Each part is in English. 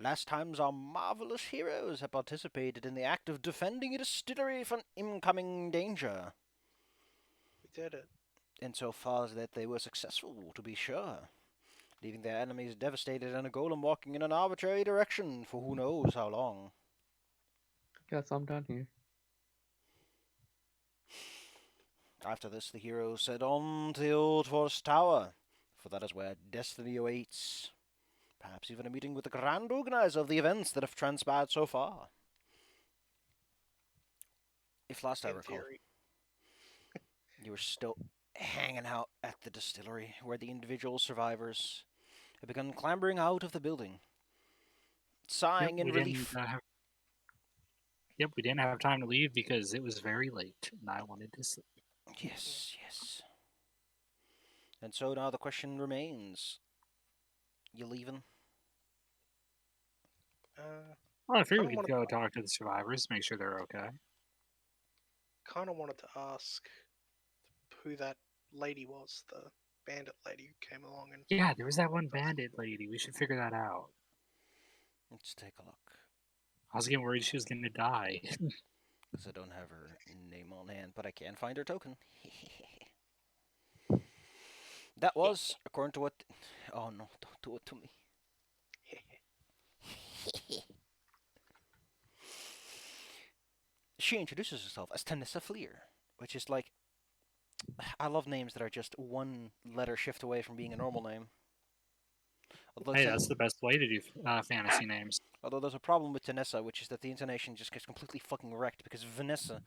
Last times our marvelous heroes have participated in the act of defending a distillery from incoming danger. We did it. Insofar as that they were successful, to be sure, leaving their enemies devastated and a golem walking in an arbitrary direction for who knows how long. Got some down here. After this, the heroes set on to the Old Forest Tower, for that is where destiny awaits. Perhaps even a meeting with the grand organizer of the events that have transpired so far. If last I recall, you were still hanging out at the distillery, where the individual survivors had begun clambering out of the building, sighing in relief. We didn't have time to leave because it was very late, and I wanted to sleep. Yes. And so now the question remains: you leaving? Well, I figured we could go talk to the survivors, make sure they're okay. Kind of wanted to ask who that lady was, the bandit lady who came along and... Yeah, there was that one bandit lady. We should figure that out. Let's take a look. I was getting worried she was going to die. Because I don't have her name on hand, but I can find her token. That was, according to what... Oh no, don't do it to me. She introduces herself as Tanissa Fleer, which is like... I love names that are just one letter shift away from being a normal name. Although hey, that's the best way to do fantasy names. Although there's a problem with Tanissa, which is that the intonation just gets completely fucking wrecked because Vanessa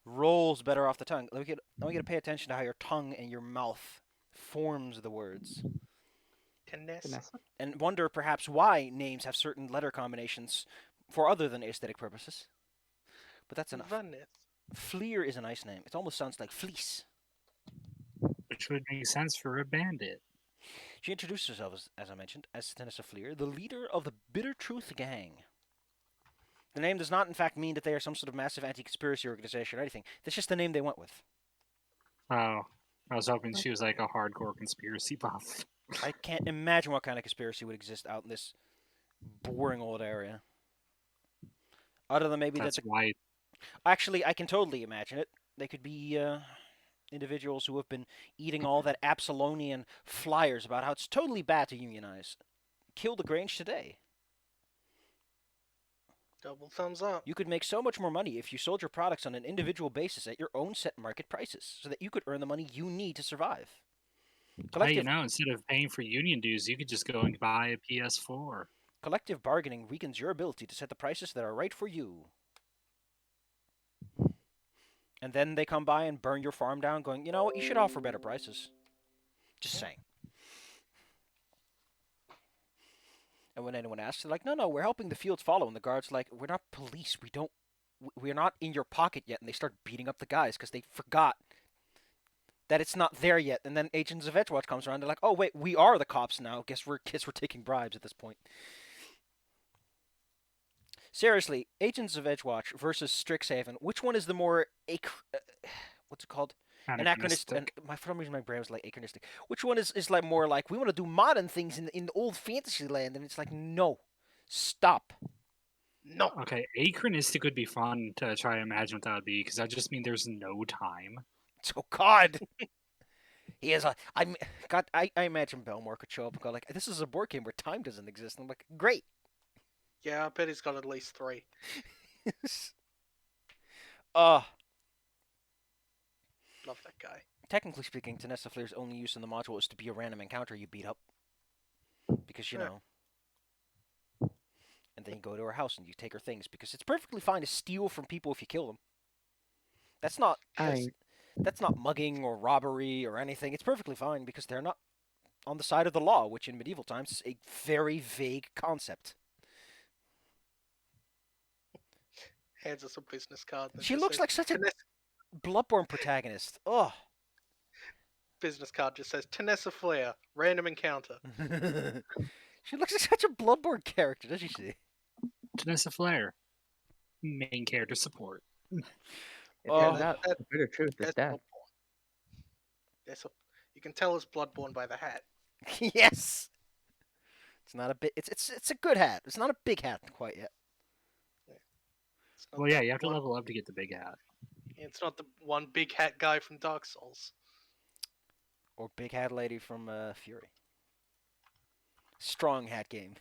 rolls better off the tongue. Now we gotta pay attention to how your tongue and your mouth forms the words. Tanissa. And wonder perhaps why names have certain letter combinations for other than aesthetic purposes. But that's enough. Fleer is a nice name. It almost sounds like fleece. Which would make sense for a bandit. She introduced herself, as I mentioned, as Tanissa Fleer, the leader of the Bitter Truth Gang. The name does not, in fact, mean that they are some sort of massive anti-conspiracy organization or anything. That's just the name they went with. Oh, I was hoping she was like a hardcore conspiracy buff. I can't imagine what kind of conspiracy would exist out in this boring old area. Other than maybe that's white. Actually, I can totally imagine it. They could be individuals who have been eating all that Absalonian flyers about how it's totally bad to unionize. Kill the Grange today. Double thumbs up. You could make so much more money if you sold your products on an individual basis at your own set market prices, so that you could earn the money you need to survive. Hey, you know, instead of paying for union dues, you could just go and buy a PS4. Collective bargaining weakens your ability to set the prices that are right for you. And then they come by and burn your farm down, going, you know what, you should offer better prices. Just saying. And when anyone asks, they're like, no, we're helping the fields follow. And the guard's like, we're not police. We're not in your pocket yet. And they start beating up the guys because they forgot that it's not there yet. And then Agents of Edgewatch comes around. They're like, oh, wait, we are the cops now. Guess we're taking bribes at this point. Seriously, Agents of Edgewatch versus Strixhaven, which one is the more what's it called? Anachronistic. For some reason, my brain was like anachronistic. Which one is like more like we want to do modern things in the old fantasy land, and it's like no, stop. No. Okay, anachronistic would be fun to try to imagine what that would be, because that just means there's no time. Oh God. He is I imagine Belmore could show up and go like, "This is a board game where time doesn't exist." And I'm like, "Great." Yeah, I bet he's got at least 3. Love that guy. Technically speaking, Tanissa Fleer's only use in the module is to be a random encounter you beat up. Because, you know. And then you go to her house and you take her things. Because it's perfectly fine to steal from people if you kill them. That's not mugging or robbery or anything. It's perfectly fine because they're not on the side of the law, which in medieval times is a very vague concept. Hands us a business card. She looks like such a Bloodborne protagonist. Ugh. Business card just says Tanissa Fleer, random encounter. She looks like such a Bloodborne character, doesn't she? Tanissa Fleer, main character support. It turns out the bitter truth is death. You can tell it's Bloodborne by the hat. Yes. It's not a bit. It's a good hat. It's not a big hat quite yet. Well, yeah, you have to level up to get the big hat. It's not the one big hat guy from Dark Souls. Or big hat lady from Fury. Strong hat game.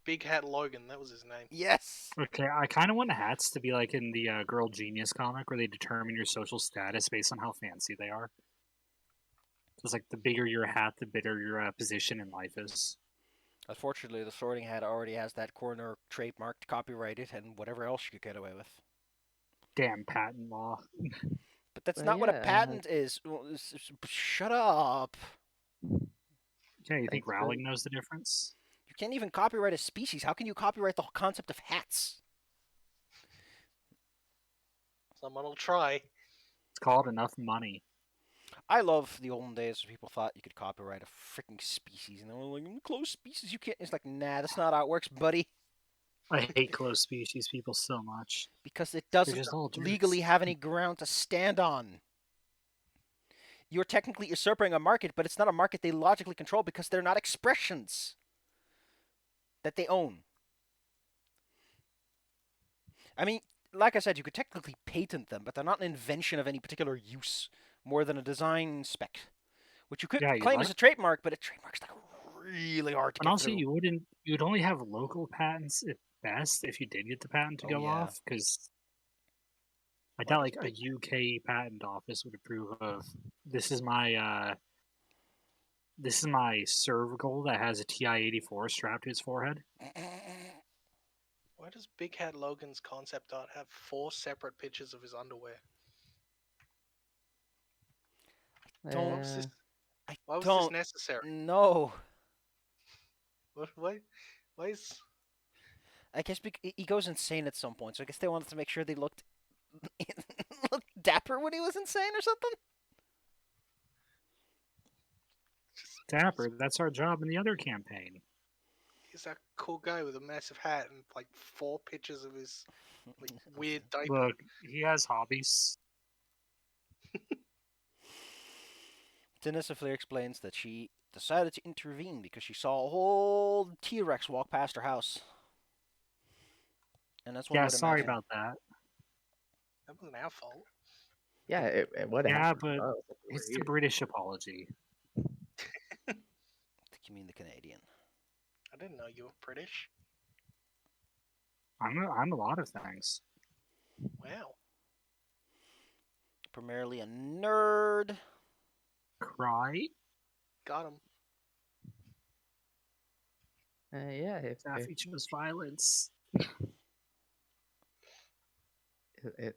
Big Hat Logan, that was his name. Yes. Okay, I kind of want hats to be like in the Girl Genius comic, where they determine your social status based on how fancy they are. It's like the bigger your hat, the better your position in life is. Unfortunately, the Sorting Hat already has that corner trademarked, copyrighted, and whatever else you could get away with. Damn patent law. But that's not what a patent is. Shut up. Okay, you think Rowling knows the difference? You can't even copyright a species. How can you copyright the concept of hats? Someone will try. It's called enough money. I love the olden days when people thought you could copyright a freaking species, and they were like, close species, you can't. It's like, nah, that's not how it works, buddy. I hate closed species people so much. Because it doesn't legally have any ground to stand on. You're technically usurping a market, but it's not a market they logically control because they're not expressions that they own. I mean, like I said, you could technically patent them, but they're not an invention of any particular use, more than a design spec, which you could claim as a trademark, but a trademark's like really hard to get also, through. you'd only have local patents at best if you did get the patent to go off, because I doubt like a UK patent office would approve of this is my cervical that has a TI-84 strapped to its forehead. Why does Big Hat Logan's concept art have 4 separate pictures of his underwear? Why was this necessary? No. Why is... I guess he goes insane at some point, so I guess they wanted to make sure they looked dapper when he was insane or something? Dapper, that's our job in the other campaign. He's that cool guy with a massive hat and like 4 pictures of his like, weird diaper. Look, he has hobbies. Denisa explains that she decided to intervene because she saw a whole T-Rex walk past her house. And that's what sorry about that. That wasn't our fault. Yeah, it would have. Yeah, but it's the British apology. I think you mean the Canadian. I didn't know you were British. I'm a lot of things. Wow. Primarily a nerd. Cry. Got him. Yeah, if Daffy chose violence.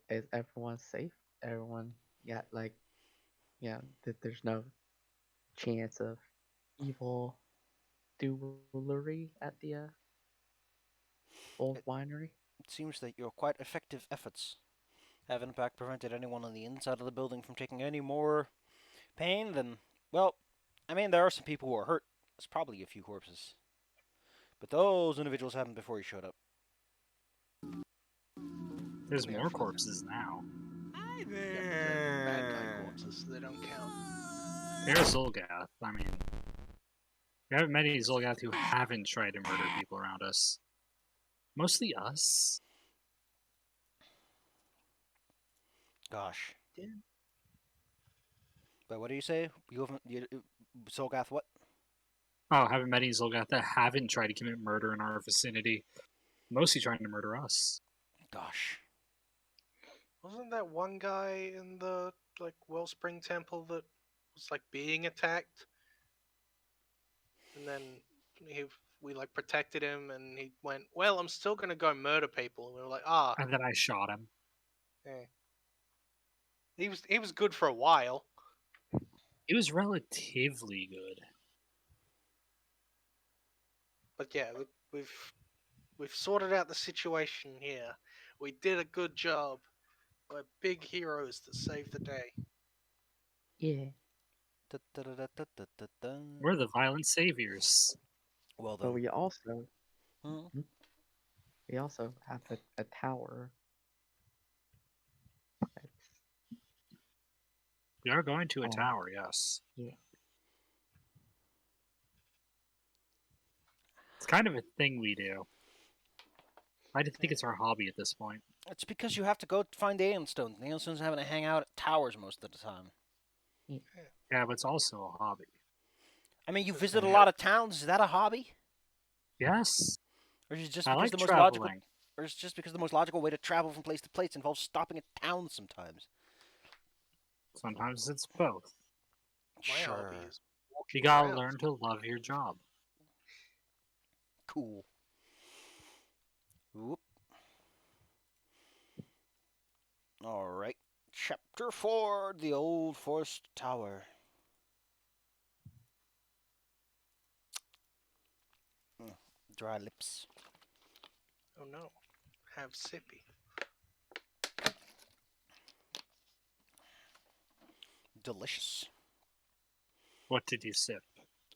Is everyone safe? Everyone got there's no chance of evil duellery at the old winery? It seems that your quite effective efforts have in fact prevented anyone on the inside of the building from taking any more pain than, well, I mean, there are some people who are hurt. There's probably a few corpses. But those individuals happened before you showed up. There's more corpses now. Hi there. Bad guy corpses, so they don't count. There's Zolgath. I mean, we haven't met any Zolgath who haven't tried to murder people around us. Mostly us. Gosh. Yeah. But what do you say? Zolgath what? Oh, haven't met any Zolgath that haven't tried to commit murder in our vicinity. Mostly trying to murder us. Gosh. Wasn't that one guy in the Wellspring Temple that was being attacked? And then we protected him, and he went, "Well, I'm still gonna go murder people." And we were like, "Ah." And then I shot him. Yeah. He was good for a while. He was relatively good. But yeah, we've sorted out the situation here. We did a good job. We're big heroes that saved the day. Yeah. We're the violent saviors. Well then. But we also have a tower. We are going to a tower, yes. Yeah. kind of a thing we do. I think it's our hobby at this point. It's because you have to go find the Aeon Stones. The Aeon Stones having to hang out at towers most of the time. Yeah, but it's also a hobby. I mean, you visit a lot of towns. Is that a hobby? Yes. Or is it just I because like the most traveling. logical? Or is it just because the most logical way to travel from place to place involves stopping at towns sometimes? Sometimes it's both. My hobby is walking You gotta around. learn to love your job. Cool. Whoop. All right. Chapter 4, The Old Forest Tower. Dry lips. Oh no. Have sippy. Delicious. What did you sip?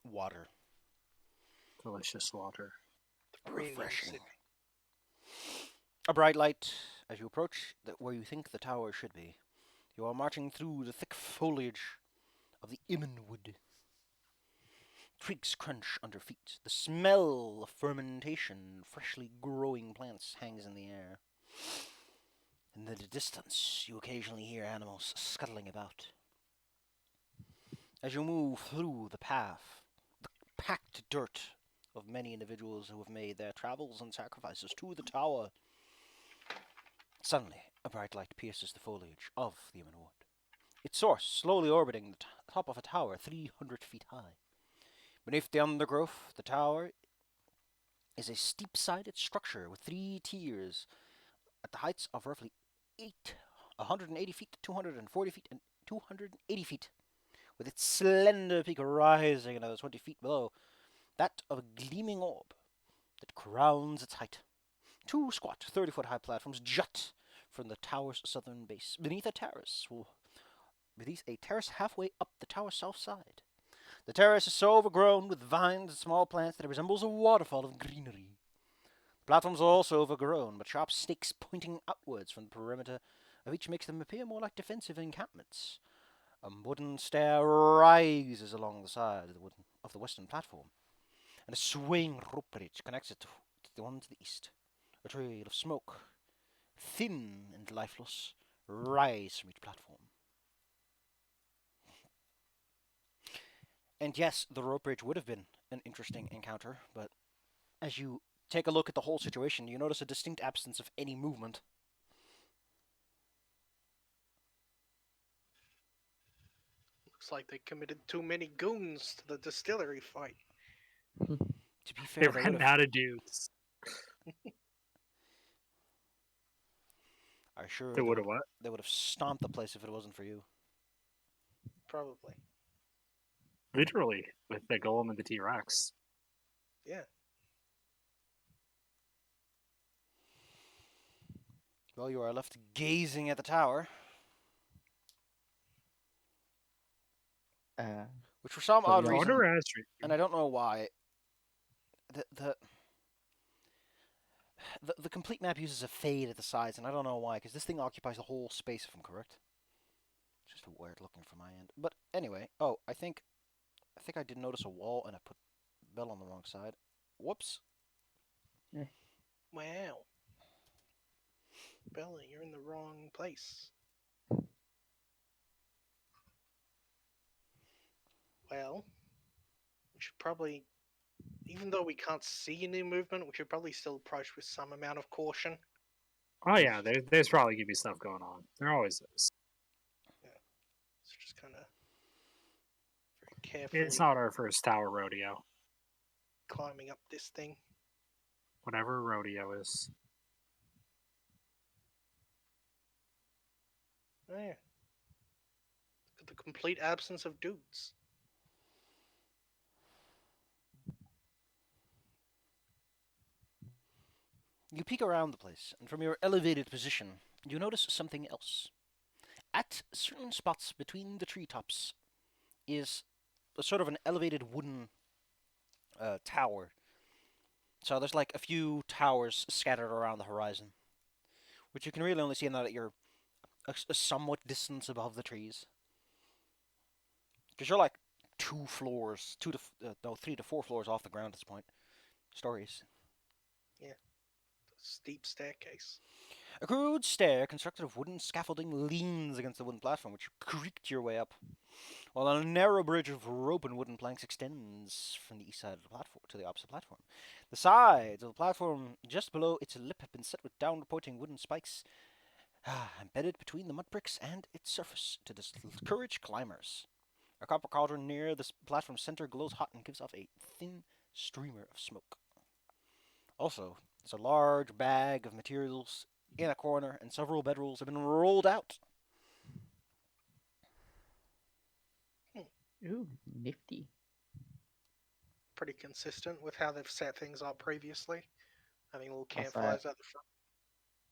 Water. Delicious water. Refreshing. A bright light as you approach where you think the tower should be. You are marching through the thick foliage of the Imenwood. Twigs crunch under feet. The smell of fermentation, freshly growing plants hangs in the air. In the distance, you occasionally hear animals scuttling about. As you move through the path, the packed dirt of many individuals who have made their travels and sacrifices to the tower. Suddenly, a bright light pierces the foliage of the Imenwood. Its source slowly orbiting the top of a tower 300 feet high. Beneath the undergrowth, the tower is a steep-sided structure with 3 tiers at the heights of roughly 180 feet, 240 feet, and 280 feet, with its slender peak rising another 20 feet below that of a gleaming orb that crowns its height. 2 squat, 30-foot-high platforms jut from the tower's southern base, beneath a terrace halfway up the tower's south side. The terrace is so overgrown with vines and small plants that it resembles a waterfall of greenery. The platforms are also overgrown, but sharp stakes pointing outwards from the perimeter of each makes them appear more like defensive encampments. A wooden stair rises along the side of the western platform, and a swaying rope bridge connects it to the one to the east. A trail of smoke, thin and lifeless, rises from each platform. And yes, the rope bridge would have been an interesting encounter, but as you take a look at the whole situation, you notice a distinct absence of any movement. Looks like they committed too many goons to the distillery fight. To be fair, they ran out of dudes. I'm sure they would have what? They would have stomped the place if it wasn't for you. Probably. Literally, with the Golem and the T-Rex. Yeah. Well, you are left gazing at the tower. Which for some odd reason, and I don't know why, the complete map uses a fade at the sides, and I don't know why, because this thing occupies the whole space, if I'm correct. It's just weird looking from my end. But anyway, I think I did notice a wall, and I put Bell on the wrong side. Whoops. Wow. Bella, you're in the wrong place. Well, we should probably, even though we can't see any movement, we should probably still approach with some amount of caution. Oh yeah, there's probably gonna be stuff going on. There always is. Yeah. So just kind of very carefully. It's not our first tower rodeo. Climbing up this thing. Whatever rodeo is. Oh, yeah. Look at the complete absence of dudes. You peek around the place, and from your elevated position, you notice something else. At certain spots between the treetops is a sort of an elevated wooden tower. So there's like a few towers scattered around the horizon, which you can really only see now that you're a somewhat distance above the trees. Because you're like 3 to 4 floors off the ground at this point. stories. Yeah. The steep staircase. A crude stair constructed of wooden scaffolding leans against the wooden platform, which you creaked your way up, while a narrow bridge of rope and wooden planks extends from the east side of the platform to the opposite platform. The sides of the platform just below its lip have been set with downward-pointing wooden spikes, embedded between the mud bricks and its surface to discourage climbers. A copper cauldron near the platform's center glows hot and gives off a thin streamer of smoke. Also, there's a large bag of materials in a corner, and several bedrolls have been rolled out. Ooh, nifty. Pretty consistent with how they've set things up previously. Having little Also, campfires at the front.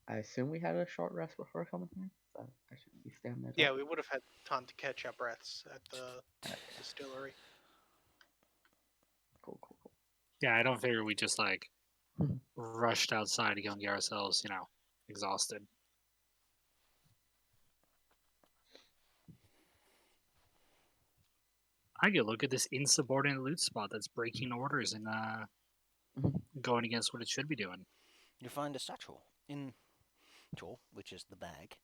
I assume we had a short rest before coming here, so I should be standing there. Yeah, we would have had time to catch our breaths at the distillery. Cool. Yeah, I don't figure we just like rushed outside to go and get ourselves, exhausted. I could look at this insubordinate loot spot that's breaking orders and going against what it should be doing. You find a satchel which is the bag,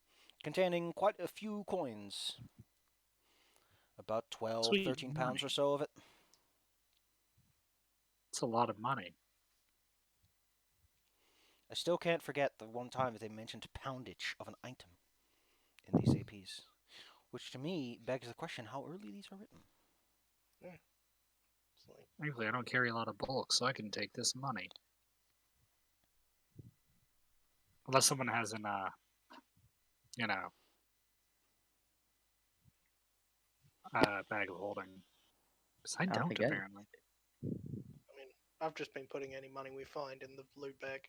containing quite a few coins. About 12, Sweet 13 money. pounds or so of it. It's a lot of money. I still can't forget the one time that they mentioned poundage of an item in these APs, which to me begs the question how early these are written. Thankfully, I don't carry a lot of bulk, so I can take this money. Unless someone has an, bag of holding. Because I don't, think I- apparently. I mean, I've just been putting any money we find in the loot bag.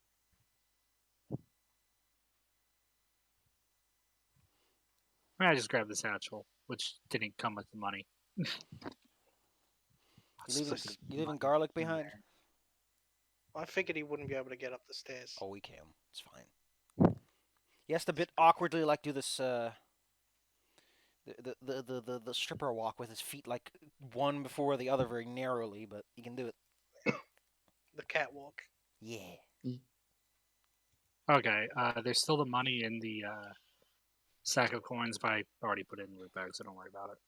I just grabbed the satchel, which didn't come with the money. You leaving garlic behind? I figured he wouldn't be able to get up the stairs. Oh, we can. It's fine. He has to a bit awkwardly like do this the stripper walk with his feet like one before the other very narrowly, but he can do it. The catwalk. Yeah. Okay, there's still the money in the sack of coins, but I already put it in the loot bag, so don't worry about it.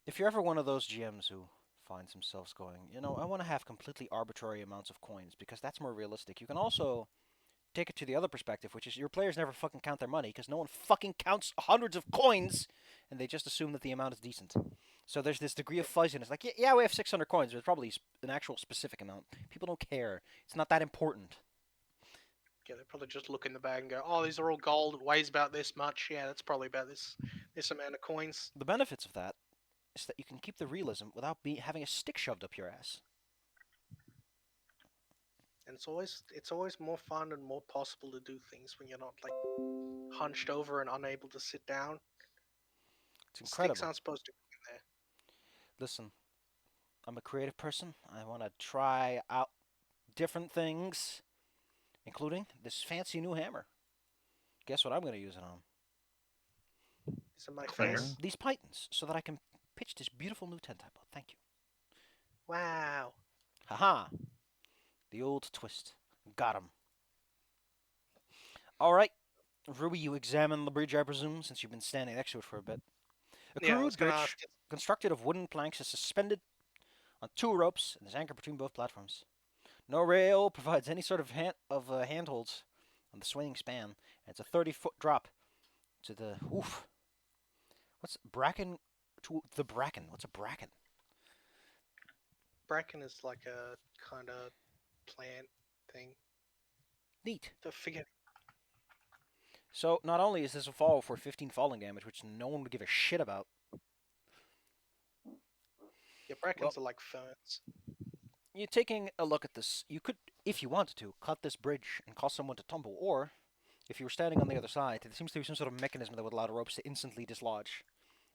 If you're ever one of those GMs who finds themselves going, I want to have completely arbitrary amounts of coins because that's more realistic. You can also take it to the other perspective, which is your players never fucking count their money because no one fucking counts hundreds of coins, and they just assume that the amount is decent. So there's this degree of fuzziness. Like, yeah, we have 600 coins, but it's probably an actual specific amount. People don't care. It's not that important. Yeah, they probably just look in the bag and go, "Oh, these are all gold. It weighs about this much. Yeah, that's probably about this amount of coins." The benefits of that is that you can keep the realism without having a stick shoved up your ass. And it's always more fun and more possible to do things when you're not like hunched over and unable to sit down. It's incredible. Sticks aren't supposed to be in there. Listen, I'm a creative person. I want to try out different things, including this fancy new hammer. Guess what I'm going to use it on? These are my Clear. face. These pythons, so that I can pitch this beautiful new 10 typo. Thank you. Wow. Haha. The old twist. Got him. All right. Ruby, you examine the bridge, I presume, since you've been standing next to it for a bit. A Yeah, I crude was gonna bridge ask you. constructed of wooden planks is suspended on 2 ropes and is anchored between both platforms. No rail provides any sort of handholds on the swaying span, and it's a 30-foot drop to the What's bracken to the bracken? What's a bracken? Bracken is like a kind of plant thing. Neat. The figure. So not only is this a fall for 15 falling damage, which no one would give a shit about. Yeah, brackens are like ferns. You're taking a look at this. You could, if you wanted to, cut this bridge and cause someone to tumble, or if you were standing on the other side, there seems to be some sort of mechanism that would allow the ropes to instantly dislodge.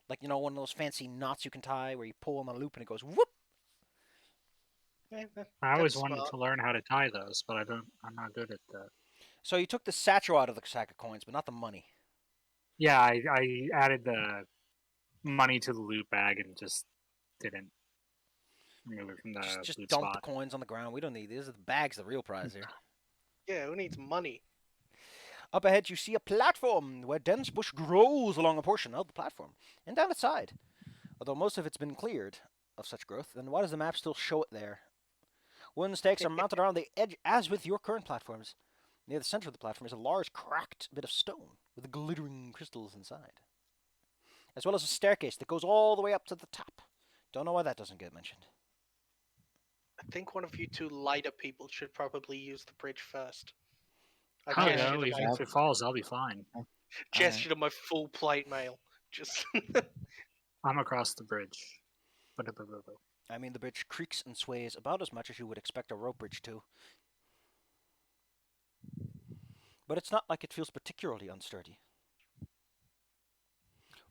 Like, one of those fancy knots you can tie where you pull them on a loop and it goes whoop. Yeah, I always that's wanted smart. to learn how to tie those, but I'm not good at that. So you took the satchel out of the sack of coins, but not the money. Yeah, I added the money to the loot bag and just didn't. Remove it from the Just loot dump the spot. coins on the ground. We don't need these. The bag's the real prize here. Yeah, who needs money? Up ahead, you see a platform where dense bush grows along a portion of the platform and down its side. Although most of it's been cleared of such growth, then why does the map still show it there? Wooden stakes are mounted around the edge, as with your current platforms. Near the center of the platform is a large, cracked bit of stone with glittering crystals inside, as well as a staircase that goes all the way up to the top. Don't know why that doesn't get mentioned. I think one of you two lighter people should probably use the bridge first. I Oh gestured, no, at even my, if it falls, I'll be fine. gestured at my full plate mail. Just I'm across the bridge. Ba-da-ba-ba-ba. I mean, the bridge creaks and sways about as much as you would expect a rope bridge to. But it's not like it feels particularly unsturdy.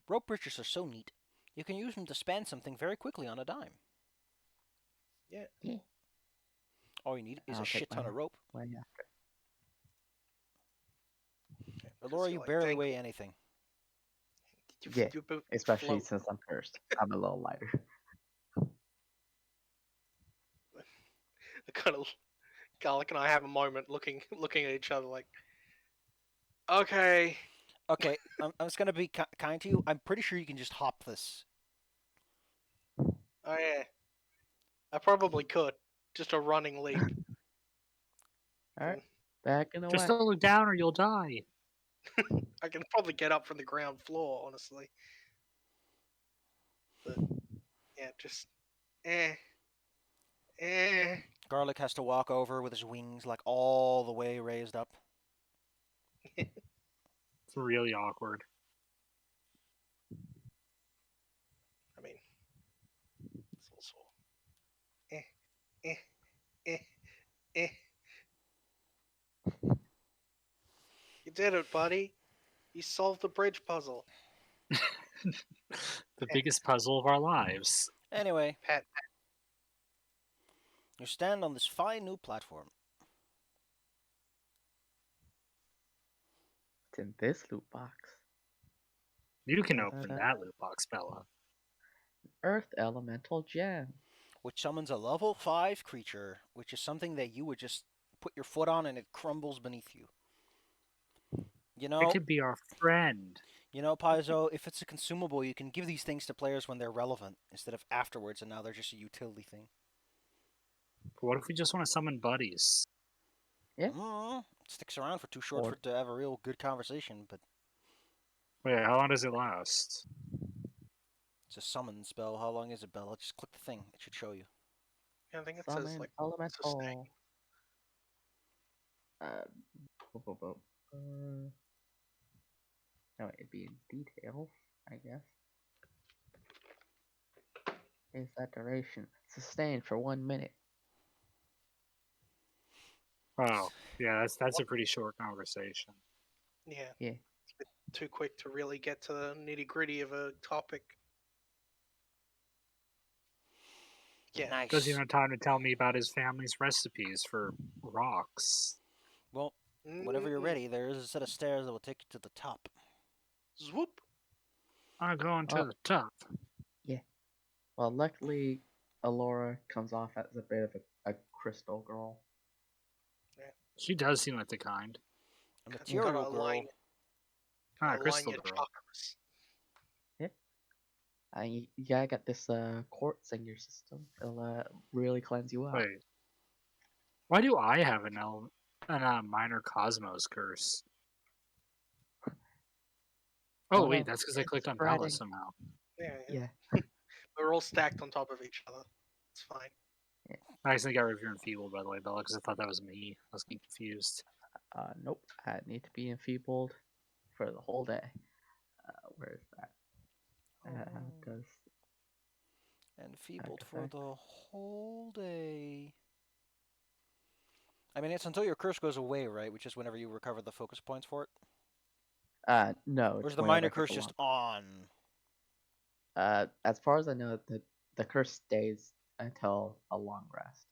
Rope bridges are so neat, you can use them to span something very quickly on a dime. yeah. Yeah. All you need is I'll a take shit ton my of rope. way after. Laura, you like, barely dang, weigh anything. Yeah, you both Especially float. since I'm cursed. I'm a little lighter. I kind of Garlic and I have a moment looking at each other like, okay, Okay, I'm just gonna be kind to you. I'm pretty sure you can just hop this. oh yeah, I probably could. Just a running leap. Alright, back in the Just way. don't look down or you'll die. I can probably get up from the ground floor, honestly. But yeah, just eh. Garlic has to walk over with his wings like all the way raised up. It's really awkward. I mean, it's also eh, eh, eh, eh. You did it, buddy. You solved the bridge puzzle. The biggest puzzle of our lives. Anyway, Pat. you stand on this fine new platform. What's in this loot box? You can open Da-da-da. that loot box, Bella. Earth Elemental Gem. Which summons a level 5 creature, which is something that you would just put your foot on and it crumbles beneath you. You It know, could be our friend. Paizo, if it's a consumable, you can give these things to players when they're relevant instead of afterwards, and now they're just a utility thing. But what if we just want to summon buddies? Yeah. It sticks around for too short Or- for it to have a real good conversation, but Wait, how long does it last? it's a summon spell. How long is it, Bella? Just click the thing. It should show you. Yeah, I think it Summon says like Elemental. sustain. Boop, boop, boop. No, it'd be in detail, I guess. Is that duration? Sustained for 1 minute. Oh, yeah, that's a pretty short conversation. Yeah. Yeah. It's a bit too quick to really get to the nitty gritty of a topic. Yeah. Nice. Doesn't even have time to tell me about his family's recipes for rocks. Well, whenever you're ready, there is a set of stairs that will take you to the top. Swoop. I'm going to Oh. the top. Well, luckily, Alora comes off as a bit of a crystal girl. She does seem like the kind. A You material gotta girl. align, Ah, align crystal your girl. chakras. You gotta get this quartz in your system. It'll really cleanse you out. Wait. Why do I have an minor cosmos curse? Oh, Oh, wait, no. that's because I It's clicked on spreading. Bella somehow. Yeah. Yeah. We're all stacked on top of each other. It's fine. I accidentally got rid of your enfeebled, by the way, Bella, because I thought that was me. I was getting confused. Nope. I need to be enfeebled for the whole day. Where is that? Does Enfeebled for effect. the whole day. I mean, it's until your curse goes away, right? Which is whenever you recover the focus points for it. No. Or It's is the whenever minor I get curse the just lump. on? As far as I know, the curse stays until a long rest.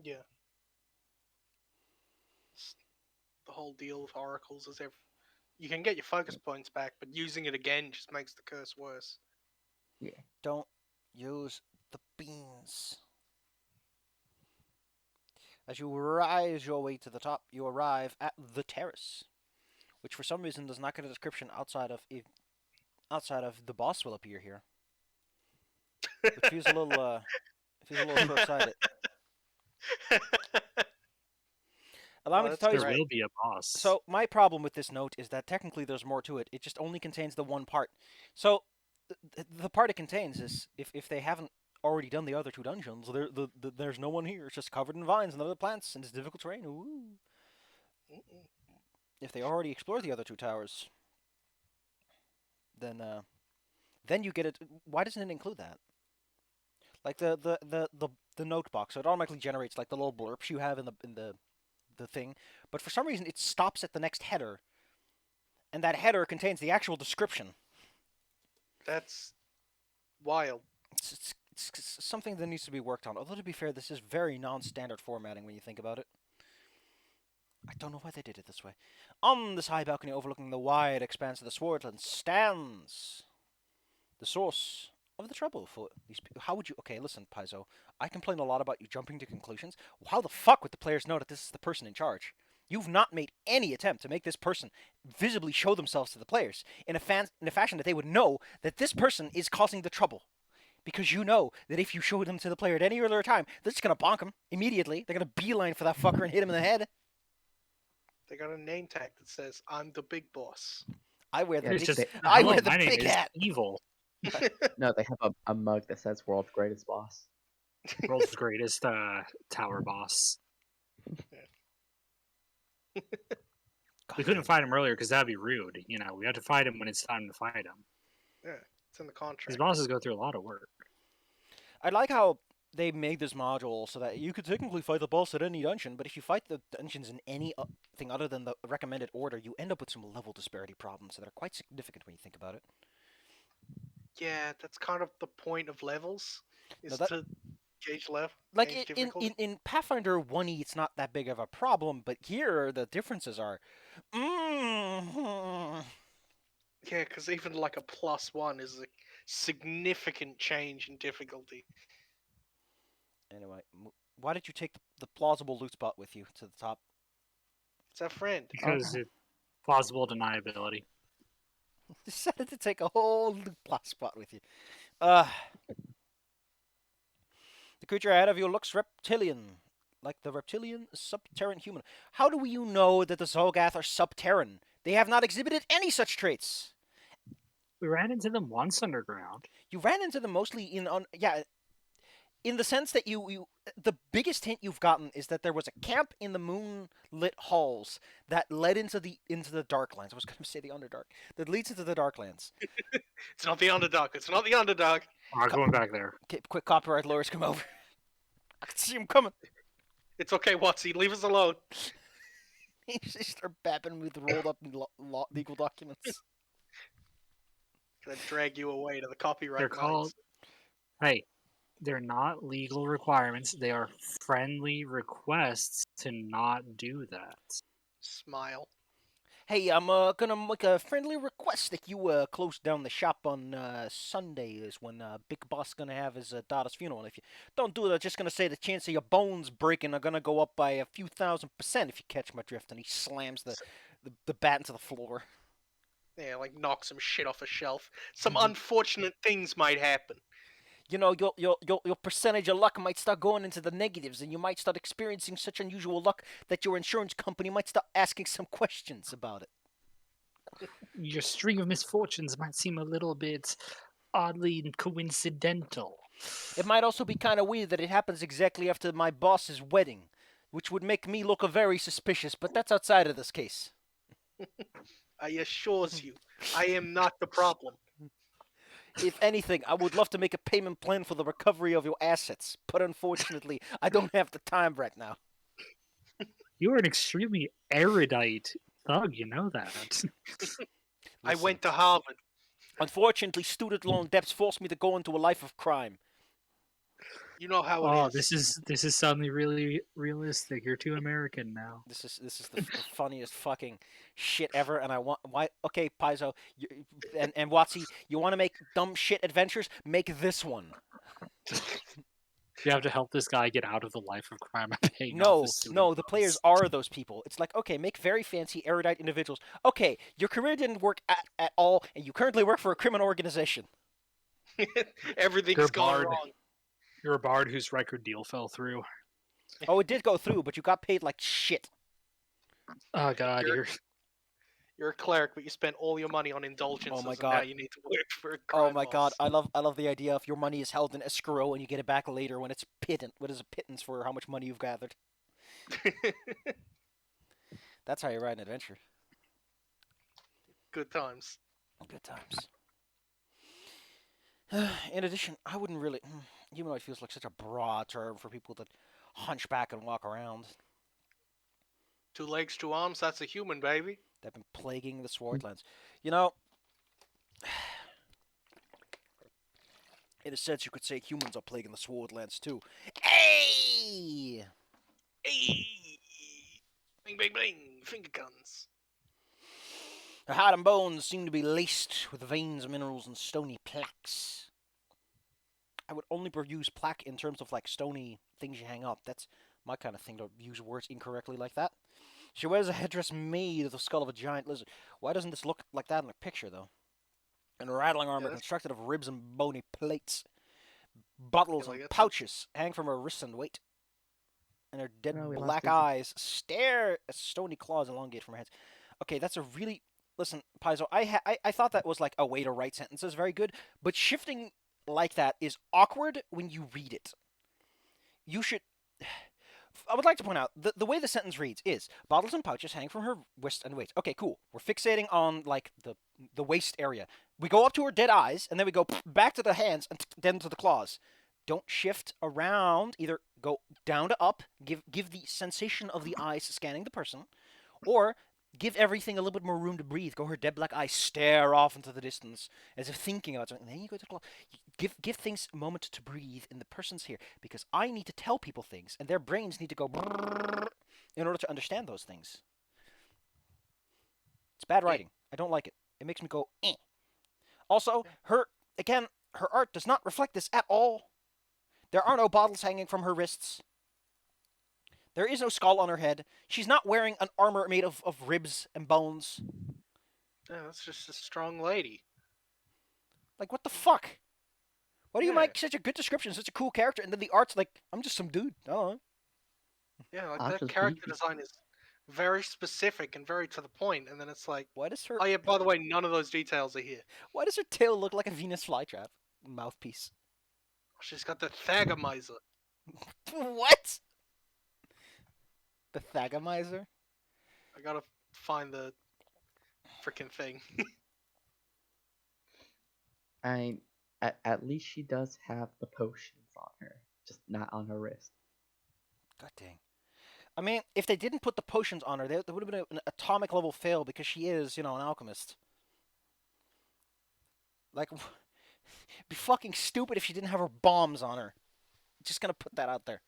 Yeah. The whole deal with oracles is you can get your focus points back, but using it again just makes the curse worse. Yeah. Don't use the beans. As you rise your way to the top, you arrive at the terrace, which for some reason does not get a description outside of the boss will appear here. It feels a little short-sighted. Allow me to that's tell you. There right. will be a boss. So my problem with this note is that technically there's more to it. It just only contains the one part. So the part it contains is if they haven't already done the other two dungeons, there's no one here. It's just covered in vines and other plants and it's difficult terrain. Ooh. Mm-mm. If they already explored the other two towers, then you get it. Why doesn't it include that? Like the note box, so it automatically generates like the little blurps you have in the thing, but for some reason it stops at the next header, and that header contains the actual description. That's wild. It's something that needs to be worked on. Although to be fair, this is very non-standard formatting when you think about it. I don't know why they did it this way. On this high balcony overlooking the wide expanse of the Swordland stands the source of the trouble for these people. How would you... Okay, listen, Paizo. I complain a lot about you jumping to conclusions. How the fuck would the players know that this is the person in charge? You've not made any attempt to make this person visibly show themselves to the players in a fashion that they would know that this person is causing the trouble. Because you know that if you show them to the player at any other time, they're just going to bonk him immediately. They're going to beeline for that fucker and hit him in the head. They got a name tag that says, "I'm the big boss." I wear the It's big, just, I hello, wear the my name big is hat. Evil, No, they have a mug that says "World's Greatest Boss." world's greatest tower boss. We couldn't fight him earlier because that'd be rude. You know, we have to fight him when it's time to fight him. Yeah, it's in the These contract. bosses go through a lot of work. I like how they made this module so that you could technically fight the boss at any dungeon, but if you fight the dungeons in any thing other than the recommended order, you end up with some level disparity problems that are quite significant when you think about it. Yeah, that's kind of the point of levels, is that- to gauge level. Like gauge in difficulty. in Pathfinder 1e, it's not that big of a problem, but here the differences are. Yeah, because even like a +1 is a significant change in difficulty. Anyway, why did you take the plausible loot spot with you to the top? It's our friend. Because it's plausible deniability. Decided to take a whole loot spot with you. The creature ahead of you looks reptilian, like the reptilian subterran human. How do you know that the Zolgath are subterran? They have not exhibited any such traits. We ran into them once underground. You ran into them mostly in the sense that the biggest hint you've gotten is that there was a camp in the moonlit halls that led into the Darklands. I was going to say the Underdark. That leads into the Darklands. It's not the Underdog. It's not the Underdog. I'm not going back there. Okay, quick, copyright lawyers, come over. I can see him coming. It's okay, Watsy. Leave us alone. He just start bapping with rolled up legal documents. Gonna drag you away to the copyright. They're called. Hey, they're not legal requirements. They are friendly requests to not do that. Smile. Hey, I'm gonna make a friendly request that you close down the shop on Sunday is when Big Boss gonna have his daughter's funeral. And if you don't do it, I'm just gonna say the chance of your bones breaking are gonna go up by a few thousand% if you catch my drift. And he slams the bat into the floor. Yeah, like knock some shit off a shelf. Some unfortunate things might happen. You know, your percentage of luck might start going into the negatives, and you might start experiencing such unusual luck that your insurance company might start asking some questions about it. Your string of misfortunes might seem a little bit oddly coincidental. It might also be kind of weird that it happens exactly after my boss's wedding, which would make me look very suspicious, but that's outside of this case. I assures you, I am not the problem. If anything, I would love to make a payment plan for the recovery of your assets, but unfortunately, I don't have the time right now. You are an extremely erudite thug, you know that. I went to Harvard. Unfortunately, student loan debts forced me to go into a life of crime. You know how it is. This is suddenly really realistic. You're too American now. This is the funniest fucking shit ever, and okay, Paizo, and Watsy, you want to make dumb shit adventures? Make this one. You have to help this guy get out of the life of crime and paying off No, his student no, the loans. players are those people. It's like, okay, make very fancy, erudite individuals. Okay, your career didn't work at all, and you currently work for a criminal organization. Everything's You're gone barred. wrong. You're a bard whose record deal fell through. Oh, it did go through, but you got paid like shit. Oh god, You're a cleric, but you spent all your money on indulgences, my and God. now you need to work for a Oh crime my god, boss. I love the idea of your money is held in escrow and you get it back later when it's pittance. What is a pittance for how much money you've gathered? That's how you ride an adventure. Good times. Good times. In addition, I wouldn't really. Humanoid feels like such a broad term for people that hunch back and walk around. 2 legs, 2 arms, that's a human, baby. They've been plaguing the Swordlands. You know, in a sense, you could say humans are plaguing the Swordlands too. Hey! Hey! Bing, bing, bing! Finger guns. Her heart and bones seem to be laced with veins, minerals, and stony plaques. I would only use plaque in terms of like stony things you hang up. That's my kind of thing, to use words incorrectly like that. She wears a headdress made of the skull of a giant lizard. Why doesn't this look like that in the picture, though? And rattling armor Yes. constructed of ribs and bony plates. Bottles Yeah, like and that's- pouches hang from her wrists and waist. And her dead No, we black lost it. eyes stare as stony claws elongate from her head. Okay, that's a really... Listen, Paizo, I thought that was like a way to write sentences very good, but shifting like that is awkward when you read it. You should... I would like to point out, the way the sentence reads is, bottles and pouches hang from her wrist and waist. Okay, cool. We're fixating on, like, the waist area. We go up to her dead eyes, and then we go back to the hands, and then to the claws. Don't shift around. Either go down to up, give the sensation of the eyes scanning the person, or give everything a little bit more room to breathe. Go her dead black eyes stare off into the distance, as if thinking about something. And then you go to the claw. Give things a moment to breathe in the person's here, because I need to tell people things, and their brains need to go in order to understand those things. It's bad writing. I don't like it. It makes me go, eh. Also, her art does not reflect this at all. There are no bottles hanging from her wrists. There is no skull on her head. She's not wearing an armor made of ribs and bones. Yeah, that's just a strong lady. Like, what the fuck? Why do you Yeah. make such a good description, such a cool character, and then the art's like, I'm just some dude. Oh. Yeah, like I'll that just character beefy. design is very specific and very to the point, and then it's like, Why does her oh yeah, by the way, none of those details are here. Why does her tail look like a Venus flytrap mouthpiece? She's got the Thagomizer. What? The Thagomizer? I gotta find the freaking thing. I mean, at least she does have the potions on her, just not on her wrist. God dang. I mean, if they didn't put the potions on her, there would have been an atomic level fail because she is, an alchemist. Like, it'd be fucking stupid if she didn't have her bombs on her. Just gonna put that out there.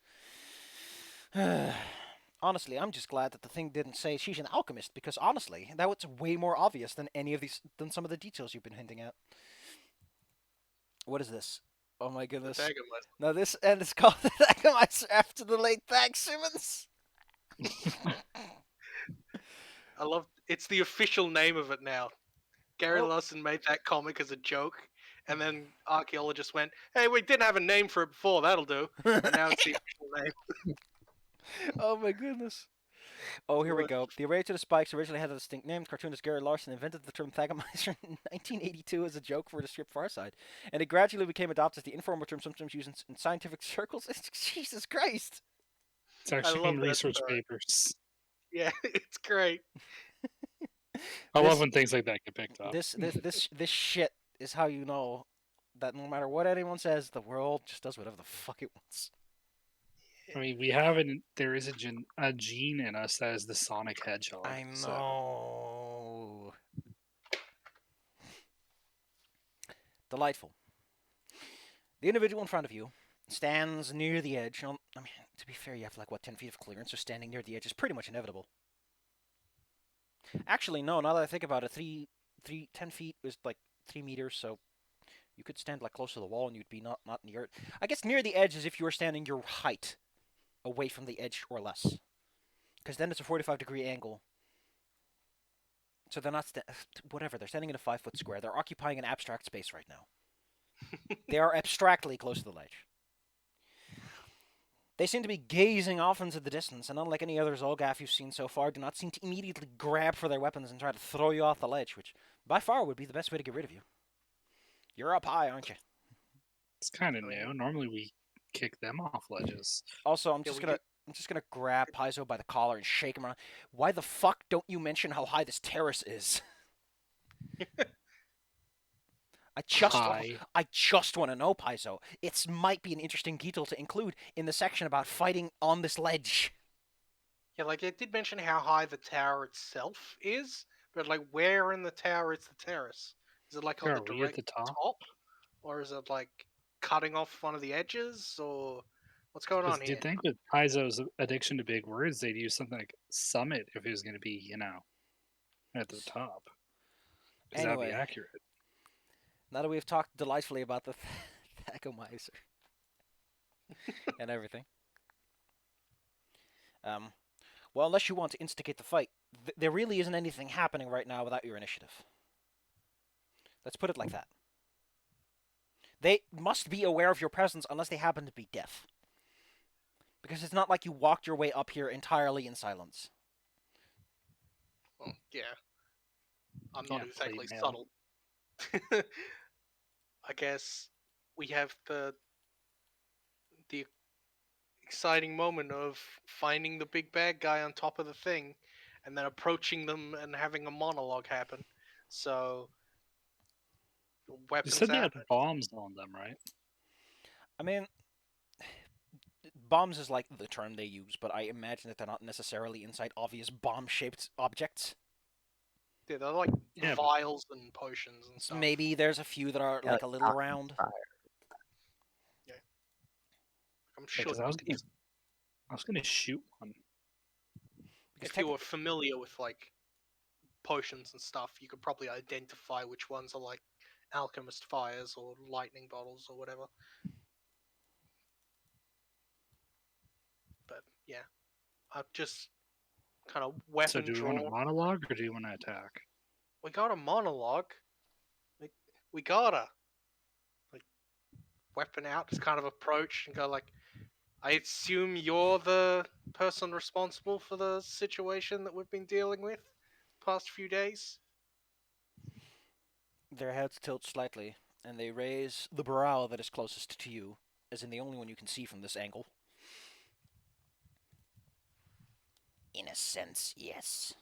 Honestly, I'm just glad that the thing didn't say she's an alchemist, because honestly, that was way more obvious than than some of the details you've been hinting at. What is this? Oh my goodness. Thagomizer. No, and it's called the Thagomizer after the late Thag Simmons. I love. It's the official name of it now. Gary Oh. Larson made that comic as a joke, and then archaeologists went, "Hey, we didn't have a name for it before. That'll do." And now it's the official name. Oh my goodness. Oh, here we go. The Array to the Spikes originally had a distinct name. Cartoonist Gary Larson invented the term Thagomizer in 1982 as a joke for the strip Farside, and it gradually became adopted as the informal term sometimes used in scientific circles. Jesus Christ! It's actually love in that research story. papers. Yeah, it's great. I This- love when things like that get picked up. This shit is how you know that no matter what anyone says, the world just does whatever the fuck it wants. I mean, there is a gene in us that is the Sonic Hedgehog. I So know. Delightful. The individual in front of you stands near the edge. I mean, to be fair, you have 10 feet of clearance, so standing near the edge is pretty much inevitable. Actually, no, now that I think about it, 10 feet is 3 meters, so You could stand like close to the wall, and you'd be not near it. I guess near the edge is if you were standing your height away from the edge or less, because then it's a 45-degree angle. So they're not whatever. They're standing in a 5-foot square. They're occupying an abstract space right now. They are abstractly close to the ledge. They seem to be gazing off into the distance, and unlike any other Zolgath you've seen so far, do not seem to immediately grab for their weapons and try to throw you off the ledge, which by far would be the best way to get rid of you. You're up high, aren't you? It's kind of new. Normally we kick them off ledges. Also, I'm just gonna grab Paizo by the collar and shake him around. Why the fuck don't you mention how high this terrace is? I just want to know, Paizo. It might be an interesting detail to include in the section about fighting on this ledge. Yeah, like it did mention how high the tower itself is, but like where in the tower is the terrace? Is it like on Are the we direct at the top? or is it like cutting off one of the edges, or what's going on Do here? you think with Paizo's addiction to big words, they'd use something like summit if it was going to be, at the top? Because that'd be Anyway. accurate. Now that we've talked delightfully about the Thagomizer and everything. Well, unless you want to instigate the fight, there really isn't anything happening right now without your initiative. Let's put it like that. They must be aware of your presence unless they happen to be deaf. Because it's not like you walked your way up here entirely in silence. Well, yeah. I'm not Yeah, exactly plate mail. subtle. I guess we have the exciting moment of finding the big bad guy on top of the thing and then approaching them and having a monologue happen. So You weapons said they out. had bombs on them, right? I mean, bombs is like the term they use, but I imagine that they're not necessarily inside obvious bomb-shaped objects. Yeah, they're like Yeah, but- vials and potions and stuff. Maybe there's a few that are Yeah, like a little round. I'm Yeah, sure 'cause I was gonna shoot one. if you were familiar with like potions and stuff, you could probably identify which ones are like alchemist fires or lightning bottles or whatever. But yeah, I've just kind of So weapon do we draw. want a monologue or do you want to attack? We got a monologue. Like, we gotta like weapon out, just kind of approach and go like, I assume you're the person responsible for the situation that we've been dealing with the past few days. Their heads tilt slightly, and they raise the brow that is closest to you, as in the only one you can see from this angle. In a sense, yes.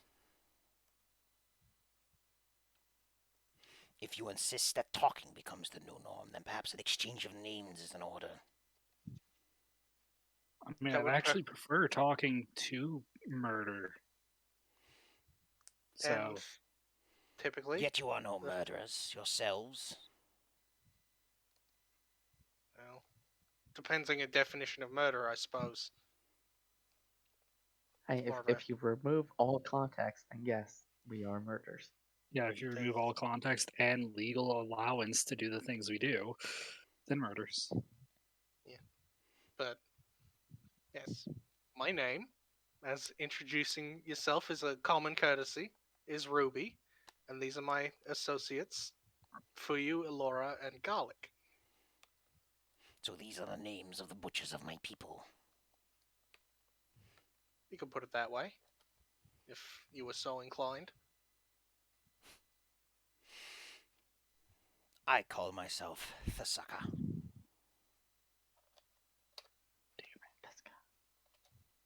If you insist that talking becomes the new norm, then perhaps an exchange of names is in order. I mean, That I'd would actually prefer talking to murder. So, And typically, Yet you are no murderers yourselves. well, depends on your definition of murder, I suppose. Hey, More of a- if you remove all context, then yes, we are murders. yeah, if you remove all context and legal allowance to do the things we do, then murders. But yes, my name, as introducing yourself is a common courtesy, is Ruby, and these are my associates, Fuyu, Elora, and Garlic. So these are the names of the butchers of my people. You could put it that way, if you were so inclined. I call myself Thasaka.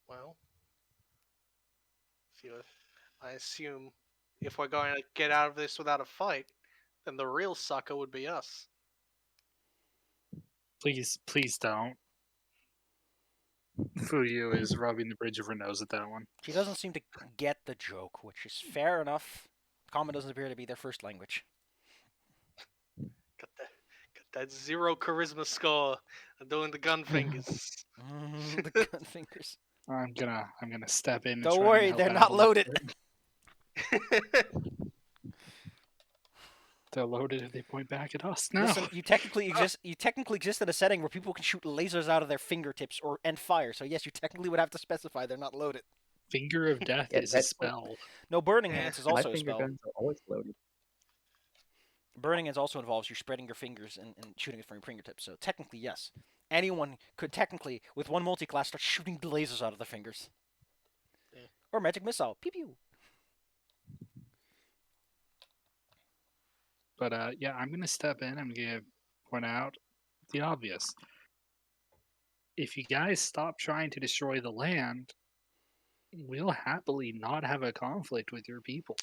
Well, I assume if we're going to get out of this without a fight, then the real sucker would be us. Please don't. Fuyu is rubbing the bridge of her nose at that one. She doesn't seem to get the joke, which is fair enough. Common doesn't appear to be their first language. Got that 0 charisma score and doing the gun fingers. The gun fingers. I'm gonna step in. And Don't try worry, and help they're out not a little loaded. bit. They're loaded if they point back at us. No. Listen, you technically exist. You technically exist in a setting where people can shoot lasers out of their fingertips and fire. So yes, you technically would have to specify they're not loaded. Finger of Death Yeah, is a technically, spell. No, burning Yeah. hands is my also a finger spell. guns are always loaded. Burning hands also involves you spreading your fingers and shooting it from your fingertips. So technically, yes, anyone could technically, with one multi-class, start shooting lasers out of their fingers. Yeah. Or magic missile, pew pew. But yeah, I'm gonna step in. I'm gonna point out the obvious. If you guys stop trying to destroy the land, we'll happily not have a conflict with your people.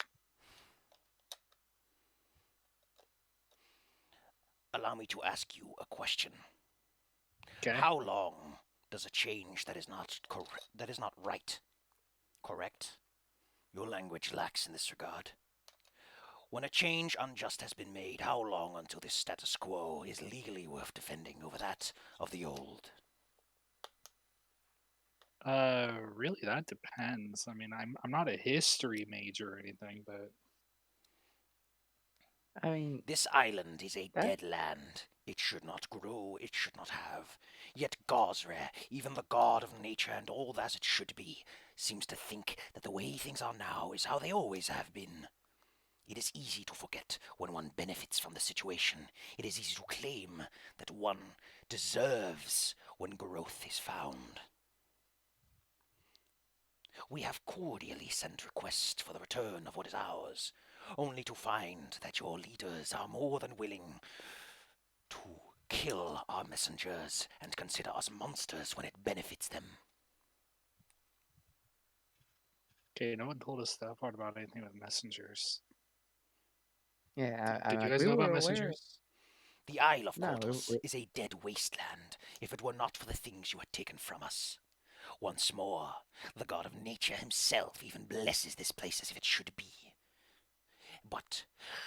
Allow me to ask you a question. Okay. How long does a change that is not right, correct? Your language lacks in this regard. When a change unjust has been made, how long until this status quo is legally worth defending over that of the old? Really, that depends. I mean, I'm not a history major or anything, but I mean, This island is a That- dead land. It should not grow, it should not have. Yet Gosre, even the god of nature and all as it should be, seems to think that the way things are now is how they always have been. It is easy to forget when one benefits from the situation. It is easy to claim that one deserves when growth is found. We have cordially sent requests for the return of what is ours, only to find that your leaders are more than willing to kill our messengers and consider us monsters when it benefits them. okay, no one told us that part about anything with messengers. yeah, Did you like, guys we know were about aware. messengers? The Isle of No, Kortos is a dead wasteland, if it were not for the things you had taken from us. Once more, the god of nature himself even blesses this place as if it should be. But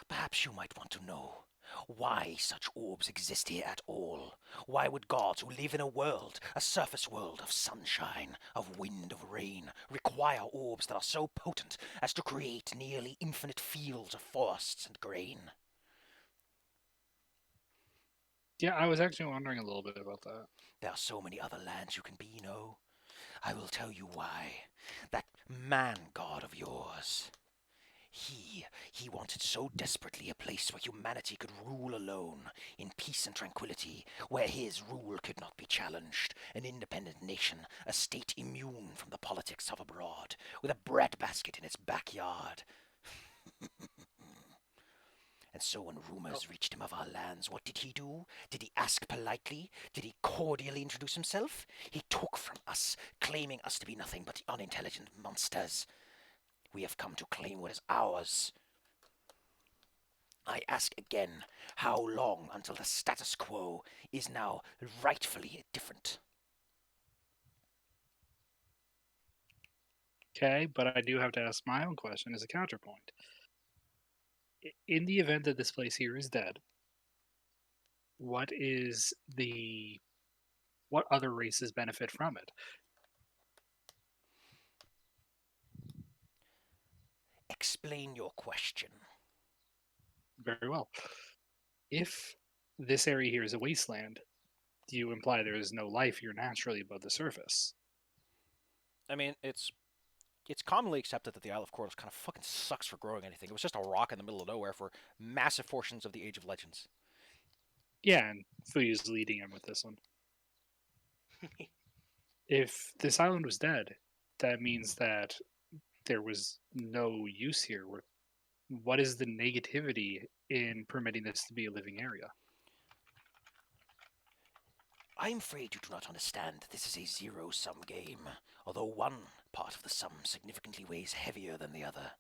perhaps you might want to know why such orbs exist here at all. Why would gods who live in a surface world of sunshine, of wind, of rain, require orbs that are so potent as to create nearly infinite fields of forests and grain? Yeah, I was actually wondering a little bit about that. There are so many other lands you can be, I will tell you why. That man god of yours. He wanted so desperately a place where humanity could rule alone, in peace and tranquility, where his rule could not be challenged, an independent nation, a state immune from the politics of abroad, with a breadbasket in its backyard. And so when rumors reached him of our lands, what did he do? Did he ask politely? Did he cordially introduce himself? He took from us, claiming us to be nothing but unintelligent monsters. We have come to claim what is ours. I ask again, how long until the status quo is now rightfully different? Okay, but I do have to ask my own question as a counterpoint. In the event that this place here is dead, what other races benefit from it? Explain your question. Very well. If this area here is a wasteland, do you imply there is no life here naturally above the surface? I mean, it's commonly accepted that the Isle of Kortos kind of fucking sucks for growing anything. It was just a rock in the middle of nowhere for massive portions of the Age of Legends. Yeah, and Fuyu's leading him with this one. If this island was dead, that means that there was no use here. What is the negativity in permitting this to be a living area? I'm afraid you do not understand that this is a zero-sum game, although one part of the sum significantly weighs heavier than the other.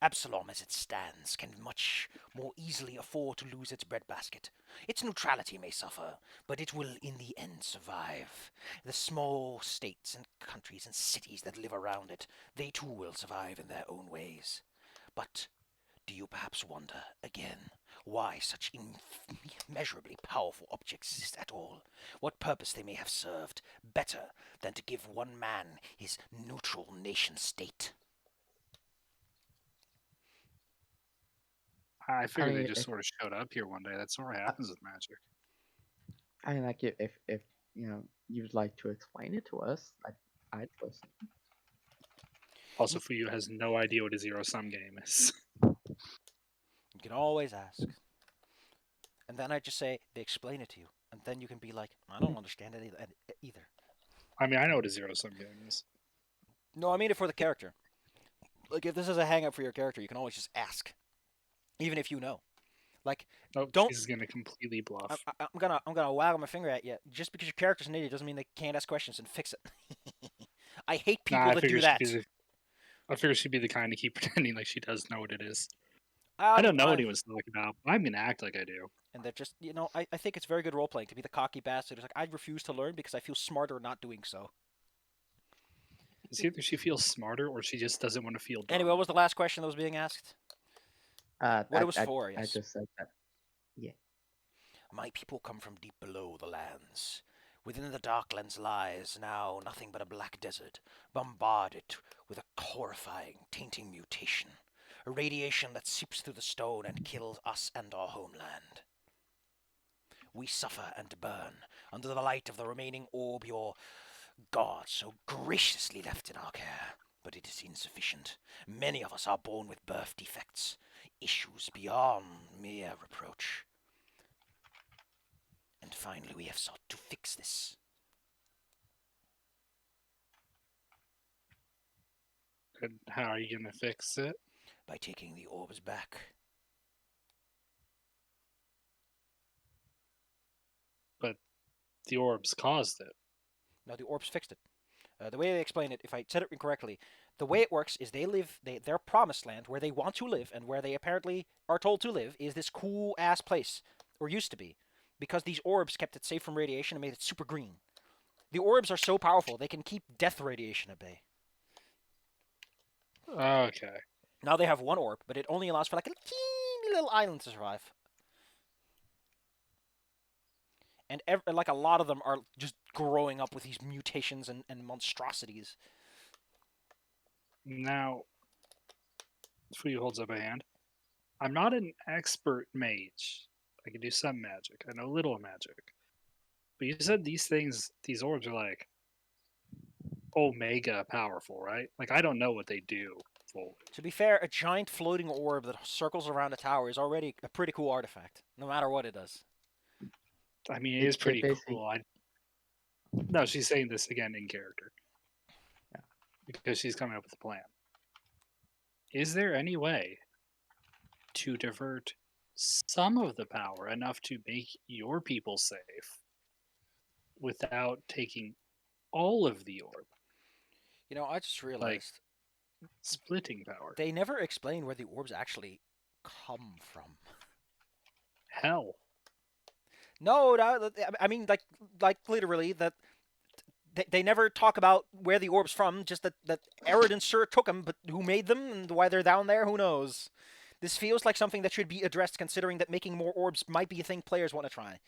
Absalom, as it stands, can much more easily afford to lose its breadbasket. Its neutrality may suffer, but it will in the end survive. The small states and countries and cities that live around it, they too will survive in their own ways. But do you perhaps wonder, again, why such immeasurably powerful objects exist at all? What purpose they may have served, better than to give one man his neutral nation-state? I figured mean, they just if sort of showed up here one day. That sort of happens with magic. I mean, like if you'd like to explain it to us, I'd listen. Also, Fuyu has no idea what a zero-sum game is. You can always ask. And then I just say, they explain it to you. And then you can be like, I don't understand it either. I mean, I know what a zero-sum game is. No, I mean it for the character. Like, if this is a hang up for your character, you can always just ask. Even if you know. Like, Oh, don't. she's gonna completely bluff. I'm gonna waggle my finger at you. Just because your character's an idiot doesn't mean they can't ask questions and fix it. I hate people that do that. I figure she'd be the kind to keep pretending like she does know what it is. Um, I don't know what he was talking about. I'm gonna act like I do. And they're just, I think it's very good role playing to be the cocky bastard who's like, I refuse to learn because I feel smarter not doing so. It's either she feels smarter or she just doesn't want to feel dumb. Anyway, what was the last question that was being asked? What it was for, I yes. just said that. Yeah. My people come from deep below the lands. Within the darklands lies now nothing but a black desert, bombarded with a horrifying, tainting mutation. A radiation that seeps through the stone and kills us and our homeland. We suffer and burn under the light of the remaining orb your God so graciously left in our care. But it is insufficient. Many of us are born with birth defects, issues beyond mere reproach. And finally, we have sought to fix this. And how are you gonna fix it? By taking the orbs back. But the orbs caused it. No, the orbs fixed it. The way they explain it, if I said it incorrectly, the way it works is their promised land, where they want to live and where they apparently are told to live, is this cool ass place, or used to be, because these orbs kept it safe from radiation and made it super green. The orbs are so powerful they can keep death radiation at bay. Okay. Now they have one orb, but it only allows for like a teeny little island to survive. And like a lot of them are just growing up with these mutations and monstrosities. Now, Fuyu holds up a hand. I'm not an expert mage. I can do some magic. I know little magic. But you said these orbs are like omega powerful, right? Like, I don't know what they do fully. To be fair, a giant floating orb that circles around a tower is already a pretty cool artifact, no matter what it does. I mean, it is pretty cool. No, she's saying this again in character. Yeah. Because she's coming up with a plan. Is there any way to divert some of the power enough to make your people safe without taking all of the orb? I just realized splitting power. They never explain where the orbs actually come from. Hell. No, I mean, like literally, that they never talk about where the orb's from, just that Eridan sure took them, but who made them and why they're down there, who knows? This feels like something that should be addressed, considering that making more orbs might be a thing players want to try.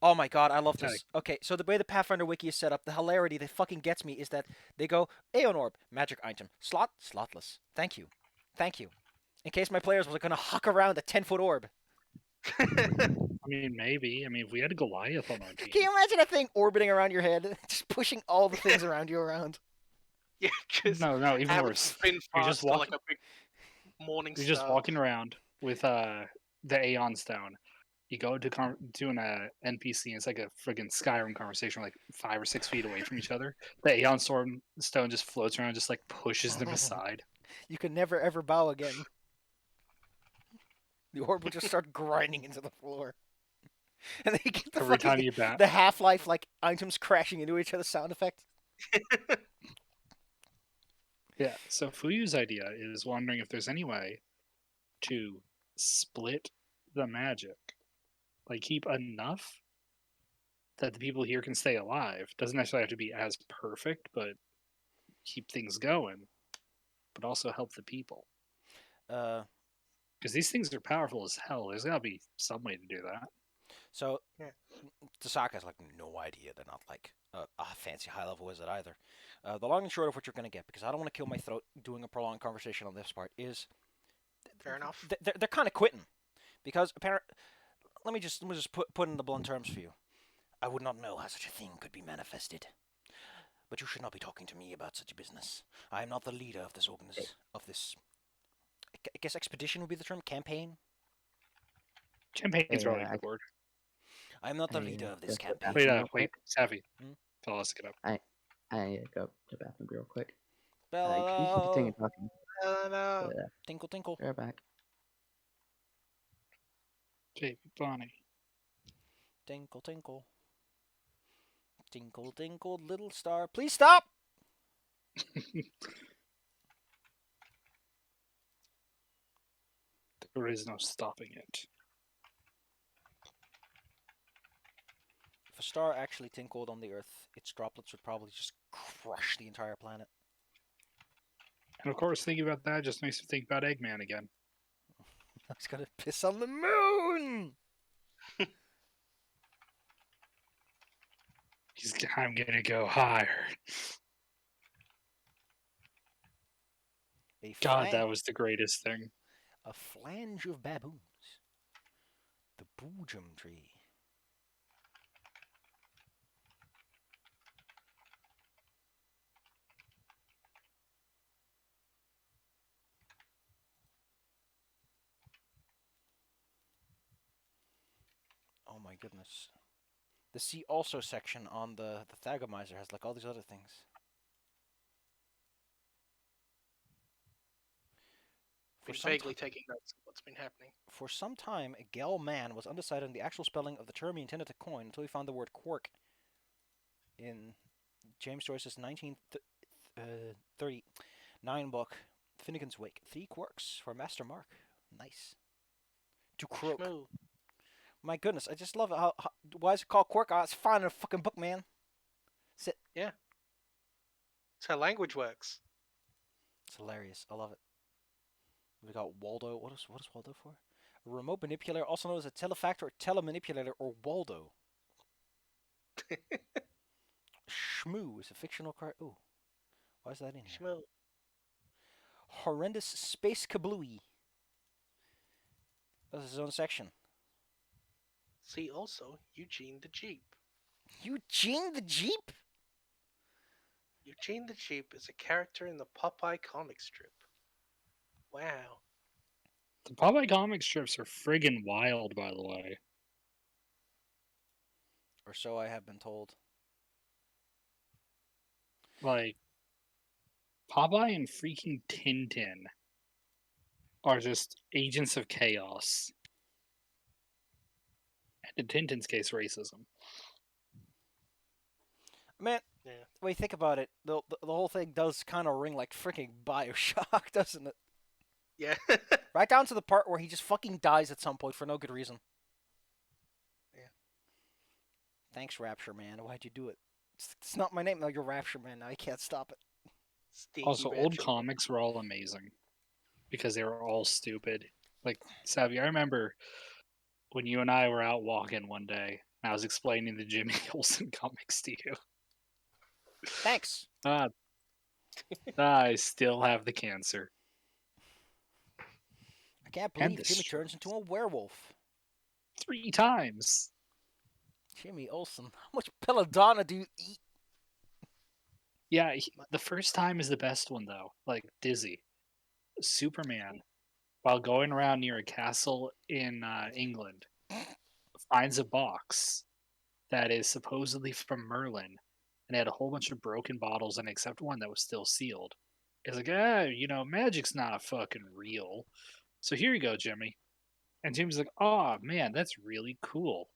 Oh my god, I love this. Okay, so the way the Pathfinder wiki is set up, the hilarity that fucking gets me is that they go, Aeon Orb, magic item, slot, slotless. Thank you. In case my players were going to huck around a 10-foot orb. I mean, maybe. I mean, if we had a Goliath on our team. Can you imagine a thing orbiting around your head, just pushing all the things around you around? Yeah, because no, even worse. You're just walking like a big morning star. You're just walking around with the Aeon Stone. You go to an NPC, and it's like a friggin' Skyrim conversation, like 5 or 6 feet away from each other. The Aeon Stone just floats around, just like pushes them aside. You can never ever bow again. The orb will just start grinding into the floor. And they get the Half-Life like items crashing into each other sound effect. Yeah, so Fuyu's idea is wondering if there's any way to split the magic. Like, keep enough that the people here can stay alive. Doesn't necessarily have to be as perfect, but keep things going. But also help the people. Because these things are powerful as hell. There's got to be some way to do that. So, Tasaka's like, no idea. They're not like a fancy high-level wizard either. The long and short of what you're going to get, because I don't want to kill my throat doing a prolonged conversation on this part, is Fair enough. They're kind of quitting because let me just put in the blunt terms for you. I would not know how such a thing could be manifested. But you should not be talking to me about such a business. I am not the leader of this I guess expedition would be the term. Campaign. Campaign is probably a I, good word. I am not the I, leader of this go to the campaign. Wait, bathroom real wait, quick. Savvy. Hmm? Fellas, get up. I go to the bathroom real quick. You Bello. can continue talking. No. But, Tinkle, tinkle. we're back. Baby Bonnie. Tinkle, tinkle. Tinkle, tinkle, little star. Please stop! There is no stopping it. If a star actually tinkled on the Earth, its droplets would probably just crush the entire planet. And of course, thinking about that just makes me think about Eggman again. I was gonna piss on the moon! I'm gonna go higher. God, that was the greatest thing. A flange of baboons. The boojum tree. Oh my goodness. The see also section on the Thagomizer has like all these other things. Been vaguely taking notes of what's been happening. For some time, Gel Man was undecided on the actual spelling of the term he intended to coin until he found the word quirk in James Joyce's 1939 book, Finnegan's Wake. 3 quirks for Master Mark. Nice. To croak. Shmoo. My goodness, I just love it. Why is it called quirk? Oh, it's fine in a fucking book, man. Sit. Yeah. It's how language works. It's hilarious. I love it. We got Waldo. What is Waldo for? A remote manipulator, also known as a telefactor or telemanipulator, or Waldo. Shmoo is a fictional card. Ooh. Why is that in here? Shmoo. Horrendous Space Kablooey. That's his own section. See also Eugene the Jeep. Eugene the Jeep? Eugene the Jeep is a character in the Popeye comic strip. Wow. The Popeye comic strips are friggin' wild, by the way. Or so I have been told. Like, Popeye and freaking Tintin are just agents of chaos. And in Tintin's case, racism. Man, Yeah. when you think about it, the whole thing does kind of ring like freaking Bioshock, doesn't it? Yeah. Right down to the part where he just fucking dies at some point for no good reason. Yeah. Thanks, Rapture Man. Why'd you do it? It's not my name. No, you're Rapture Man. Now you can't stop it. Stinky Also, old Rapture. comics were all amazing. Because they were all stupid. Like, Savvy, I remember when you and I were out walking one day, and I was explaining the Jimmy Olsen comics to you. Thanks. I still have the cancer. I can't And believe the Jimmy stress. turns into a werewolf. 3 times. Jimmy Olsen. How much belladonna do you eat? Yeah, the first time is the best one, though. Like, Dizzy. Superman, while going around near a castle in England, finds a box that is supposedly from Merlin, and it had a whole bunch of broken bottles in it, except one that was still sealed. It's like, magic's not fucking real. So here you go, Jimmy. And Jimmy's like, oh man, that's really cool.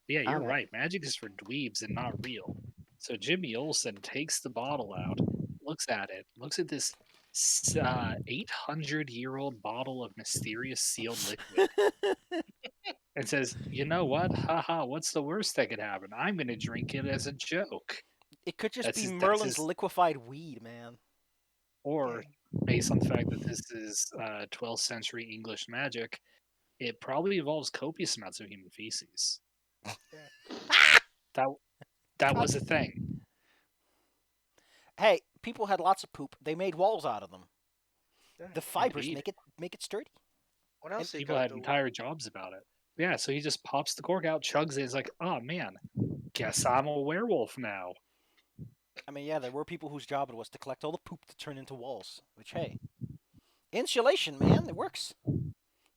Yeah, you're Alright. right. Magic is for dweebs and not real. So Jimmy Olsen takes the bottle out, looks at it, looks at this 800-year-old bottle of mysterious sealed liquid, and says, you know what? Haha, what's the worst that could happen? I'm going to drink it as a joke. It could just That's be his- that's Merlin's his- liquefied weed, man. Or, based on the fact that this is 12th century English magic, it probably involves copious amounts of human feces. That was a thing. Hey, people had lots of poop. They made walls out of them. Yeah. The fibers Indeed. make it sturdy. What else are you People gonna had do? entire jobs about it. Yeah, so he just pops the cork out, chugs it. It's like, oh man, guess I'm a werewolf now. I mean, yeah, there were people whose job it was to collect all the poop to turn into walls. Which, hey, insulation, man, it works.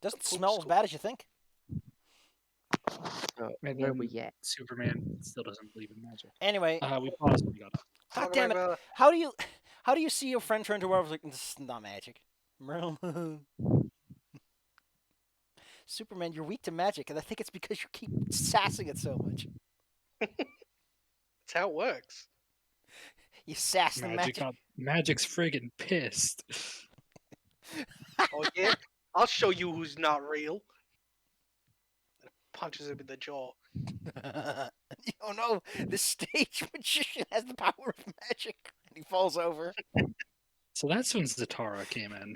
Doesn't poop smell as scoop. bad as you think. So And where then we at? Superman still doesn't believe in magic. Anyway, We paused when we got up. God Talking damn it! about How do you see your friend turn to werewolf like this is not magic? Superman, you're weak to magic, and I think it's because you keep sassing it so much. it's how it works. You sass the magic. Magic's friggin' pissed. Oh yeah, I'll show you who's not real. And punches him in the jaw. Oh no, the stage magician has the power of magic, and he falls over. So that's when Zatara came in.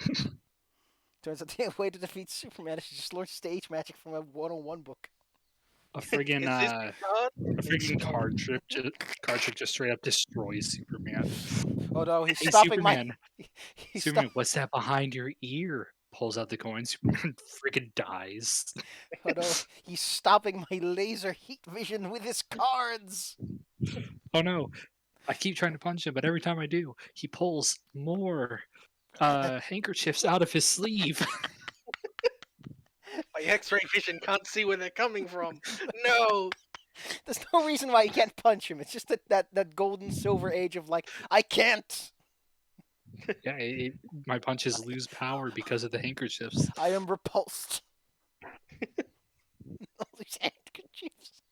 Turns out the way to defeat Superman is to just learn stage magic from a one-on-one book. A friggin' Is this your card trick just straight up destroys Superman. Oh no, he's Hey stopping Superman, my. He's Superman, what's that behind your ear? Pulls out the coin. Superman friggin' dies. Oh no, he's stopping my laser heat vision with his cards. Oh no, I keep trying to punch him, but every time I do, he pulls more handkerchiefs out of his sleeve. My X-ray vision can't see where they're coming from. No. There's no reason why you can't punch him. It's just that golden silver age of like, I can't. Yeah, my punches lose power because of the handkerchiefs. I am repulsed. All these handkerchiefs.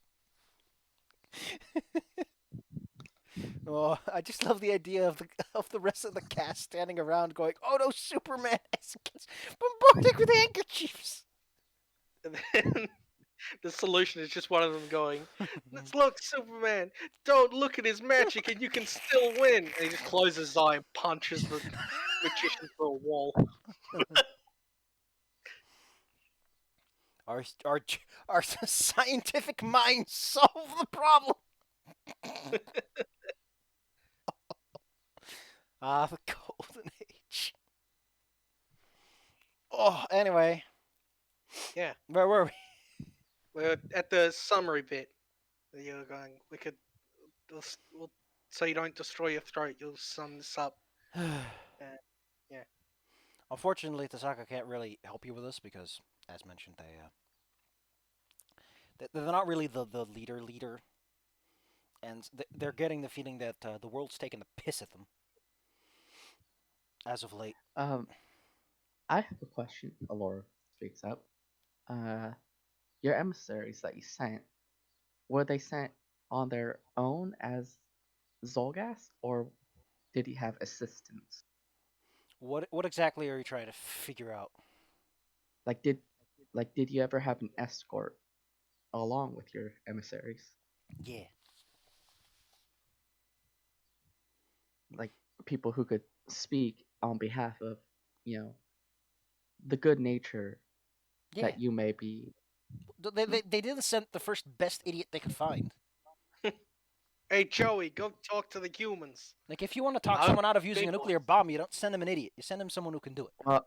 Oh, I just love the idea of the rest of the cast standing around going, "Oh no, Superman gets bombarded with handkerchiefs." And then the solution is just one of them going, "Let's look, Superman. Don't look at his magic, and you can still win." And he just closes his eye and punches the magician through a wall. Our scientific minds solve the problem. Ah, the golden age. Oh, anyway. Yeah. Where were we? We're at the summary bit. You're going. We'll so you don't destroy your throat. You'll sum this up. Yeah. Unfortunately, Tasaka can't really help you with this because, as mentioned, they're not really the leader, and they're getting the feeling that the world's taking the piss at them as of late. I have a question. Alora speaks up. Your emissaries that you sent, were they sent on their own as Zolgas, or did he have assistance? What exactly are you trying to figure out? Like did you ever have an escort along with your emissaries? Yeah. Like people who could speak on behalf of, the good nature Yeah. that you may be. They didn't send the first best idiot they could find. Hey Joey, go talk to the humans. Like, if you want to talk I'm someone out of using a big nuclear bomb, you don't send them an idiot. You send them someone who can do it. Well,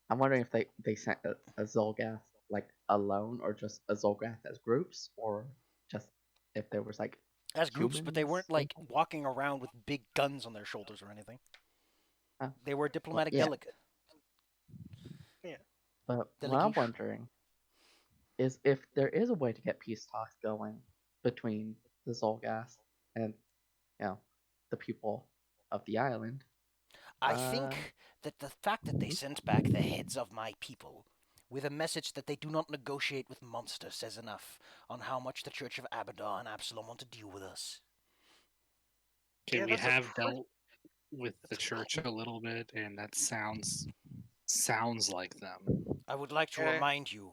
I'm wondering if they sent a Zolgath like alone, or just a Zolgath as groups, or just if there was like As groups, but they weren't like involved? walking around with big guns on their shoulders or anything. Oh, They were diplomatic yeah. delegate. But what I'm Delegation. wondering is if there is a way to get peace talks going between the Zolgath and the people of the island. I think that the fact that they sent back the heads of my people with a message that they do not negotiate with monsters says enough on how much the Church of Abaddon and Absalom want to deal with us. Okay, Yeah, we that's a have pretty- dealt with the church a little bit, and that sounds like them. I would like to remind you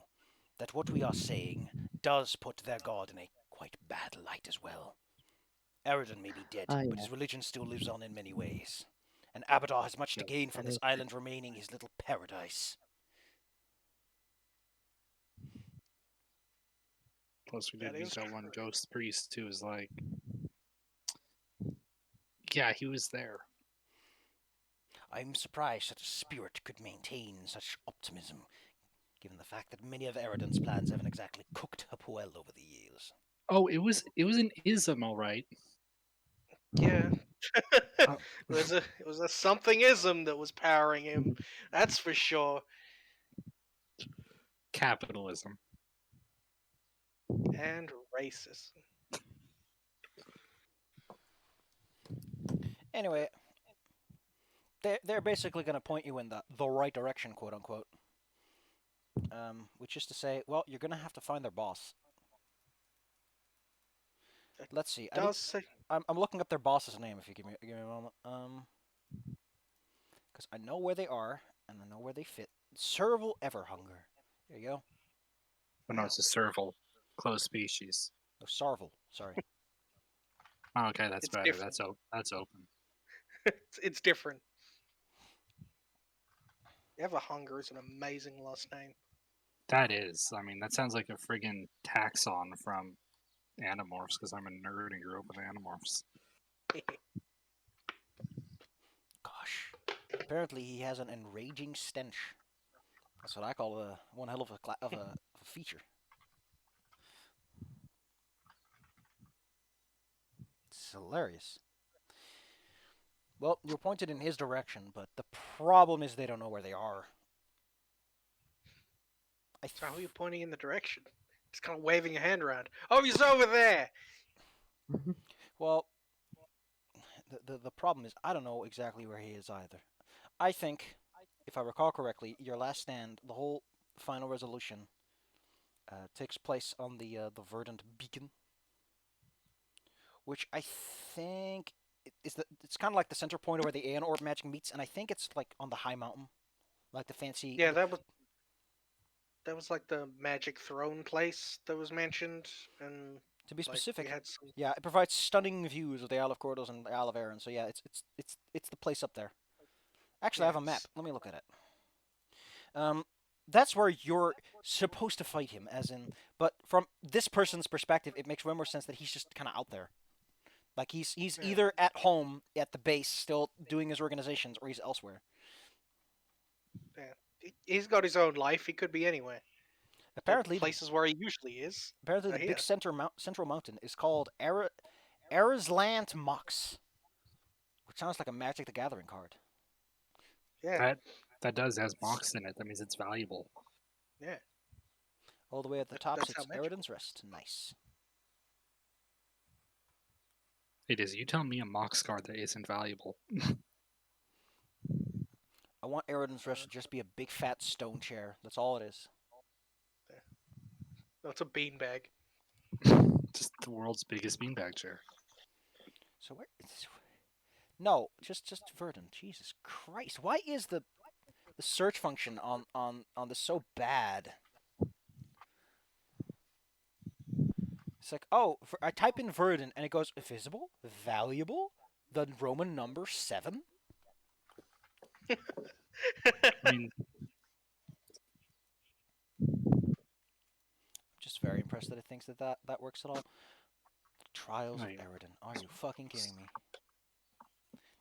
that what we are saying does put their god in a quite bad light as well. Eridan may be dead, but his religion still lives on in many ways. And Abaddon has much to gain from this island remaining his little paradise. Plus, we That did meet is that one true. ghost priest who was like, yeah, he was there. I'm surprised that a spirit could maintain such optimism, given the fact that many of Eridan's plans haven't exactly cooked up well over the years. Oh, it was an ism, all right. Yeah. Oh. It was a something-ism that was powering him. That's for sure. Capitalism. And racism. Anyway, they're basically going to point you in the right direction, quote unquote. Which is to say, well, you're going to have to find their boss. Let's see. I'm looking up their boss's name. If you give me a moment. Because I know where they are and I know where they fit. Serval Everhunger. There you go. Oh, no, it's a serval, closed species. Oh, Sarval. Sorry. Oh, okay, that's It's better. different. That's open. It's different. Everhunger is an amazing last name. That is. I mean, that sounds like a friggin' taxon from Animorphs, because I'm a nerd and grew up with Animorphs. Gosh. Apparently he has an enraging stench. That's what I call one hell of a feature. It's hilarious. Well, you're pointed in his direction, but the problem is they don't know where they are. So how are you pointing in the direction? Just kind of waving your hand around. Oh, he's over there! Well, the problem is I don't know exactly where he is either. I think, if I recall correctly, your last stand, the whole final resolution, takes place on the Verdant Beacon, which I think it's kind of like the center point of where the Aeon Orb magic meets, and I think it's like on the high mountain, like the fancy. Yeah, that was like the magic throne place that was mentioned, and To be specific, we had some... yeah, it provides stunning views of the Isle of Cordos and the Isle of Arran. So yeah, it's the place up there. Actually, I have a map. Let me look at it. That's where you're supposed to fight him, as in. But from this person's perspective, it makes way more sense that he's just kind of out there. Like he's either at home at the base, still doing his organizations, or he's elsewhere. Yeah, he's got his own life. He could be anywhere. Apparently, places where he usually is. Apparently, the big central mountain is called Erislant Mox, which sounds like a Magic the Gathering card. Yeah. That does has Mox in it. That means it's valuable. Yeah. All the way at the top That's sits how magic Eridan's Rest. Nice. It is. You tell me a Mox card that isn't valuable. I want Eridan's Rest to just be a big fat stone chair. That's all it is. That's a beanbag. Just the world's biggest beanbag chair. So where? No, just Verdant. Jesus Christ! Why is the search function on this so bad? It's like, oh, I type in Verdant and it goes visible, valuable, the Roman number 7. I mean, I'm just very impressed that it thinks that works at all. The Trials of Eridan. Are you fucking kidding me?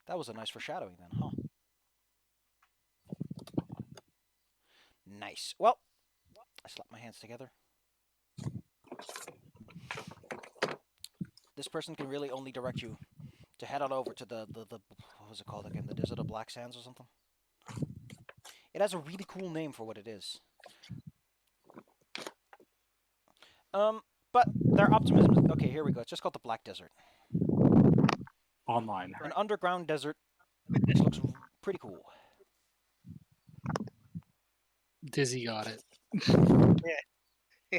That was a nice foreshadowing then, huh? Nice. Well, I slapped my hands together. This person can really only direct you to head on over to the what was it called again? The Desert of Black Sands or something? It has a really cool name for what it is. But their optimism is... Okay, here we go. It's just called the Black Desert. Online. An underground desert which looks pretty cool. Dizzy got it. Yeah.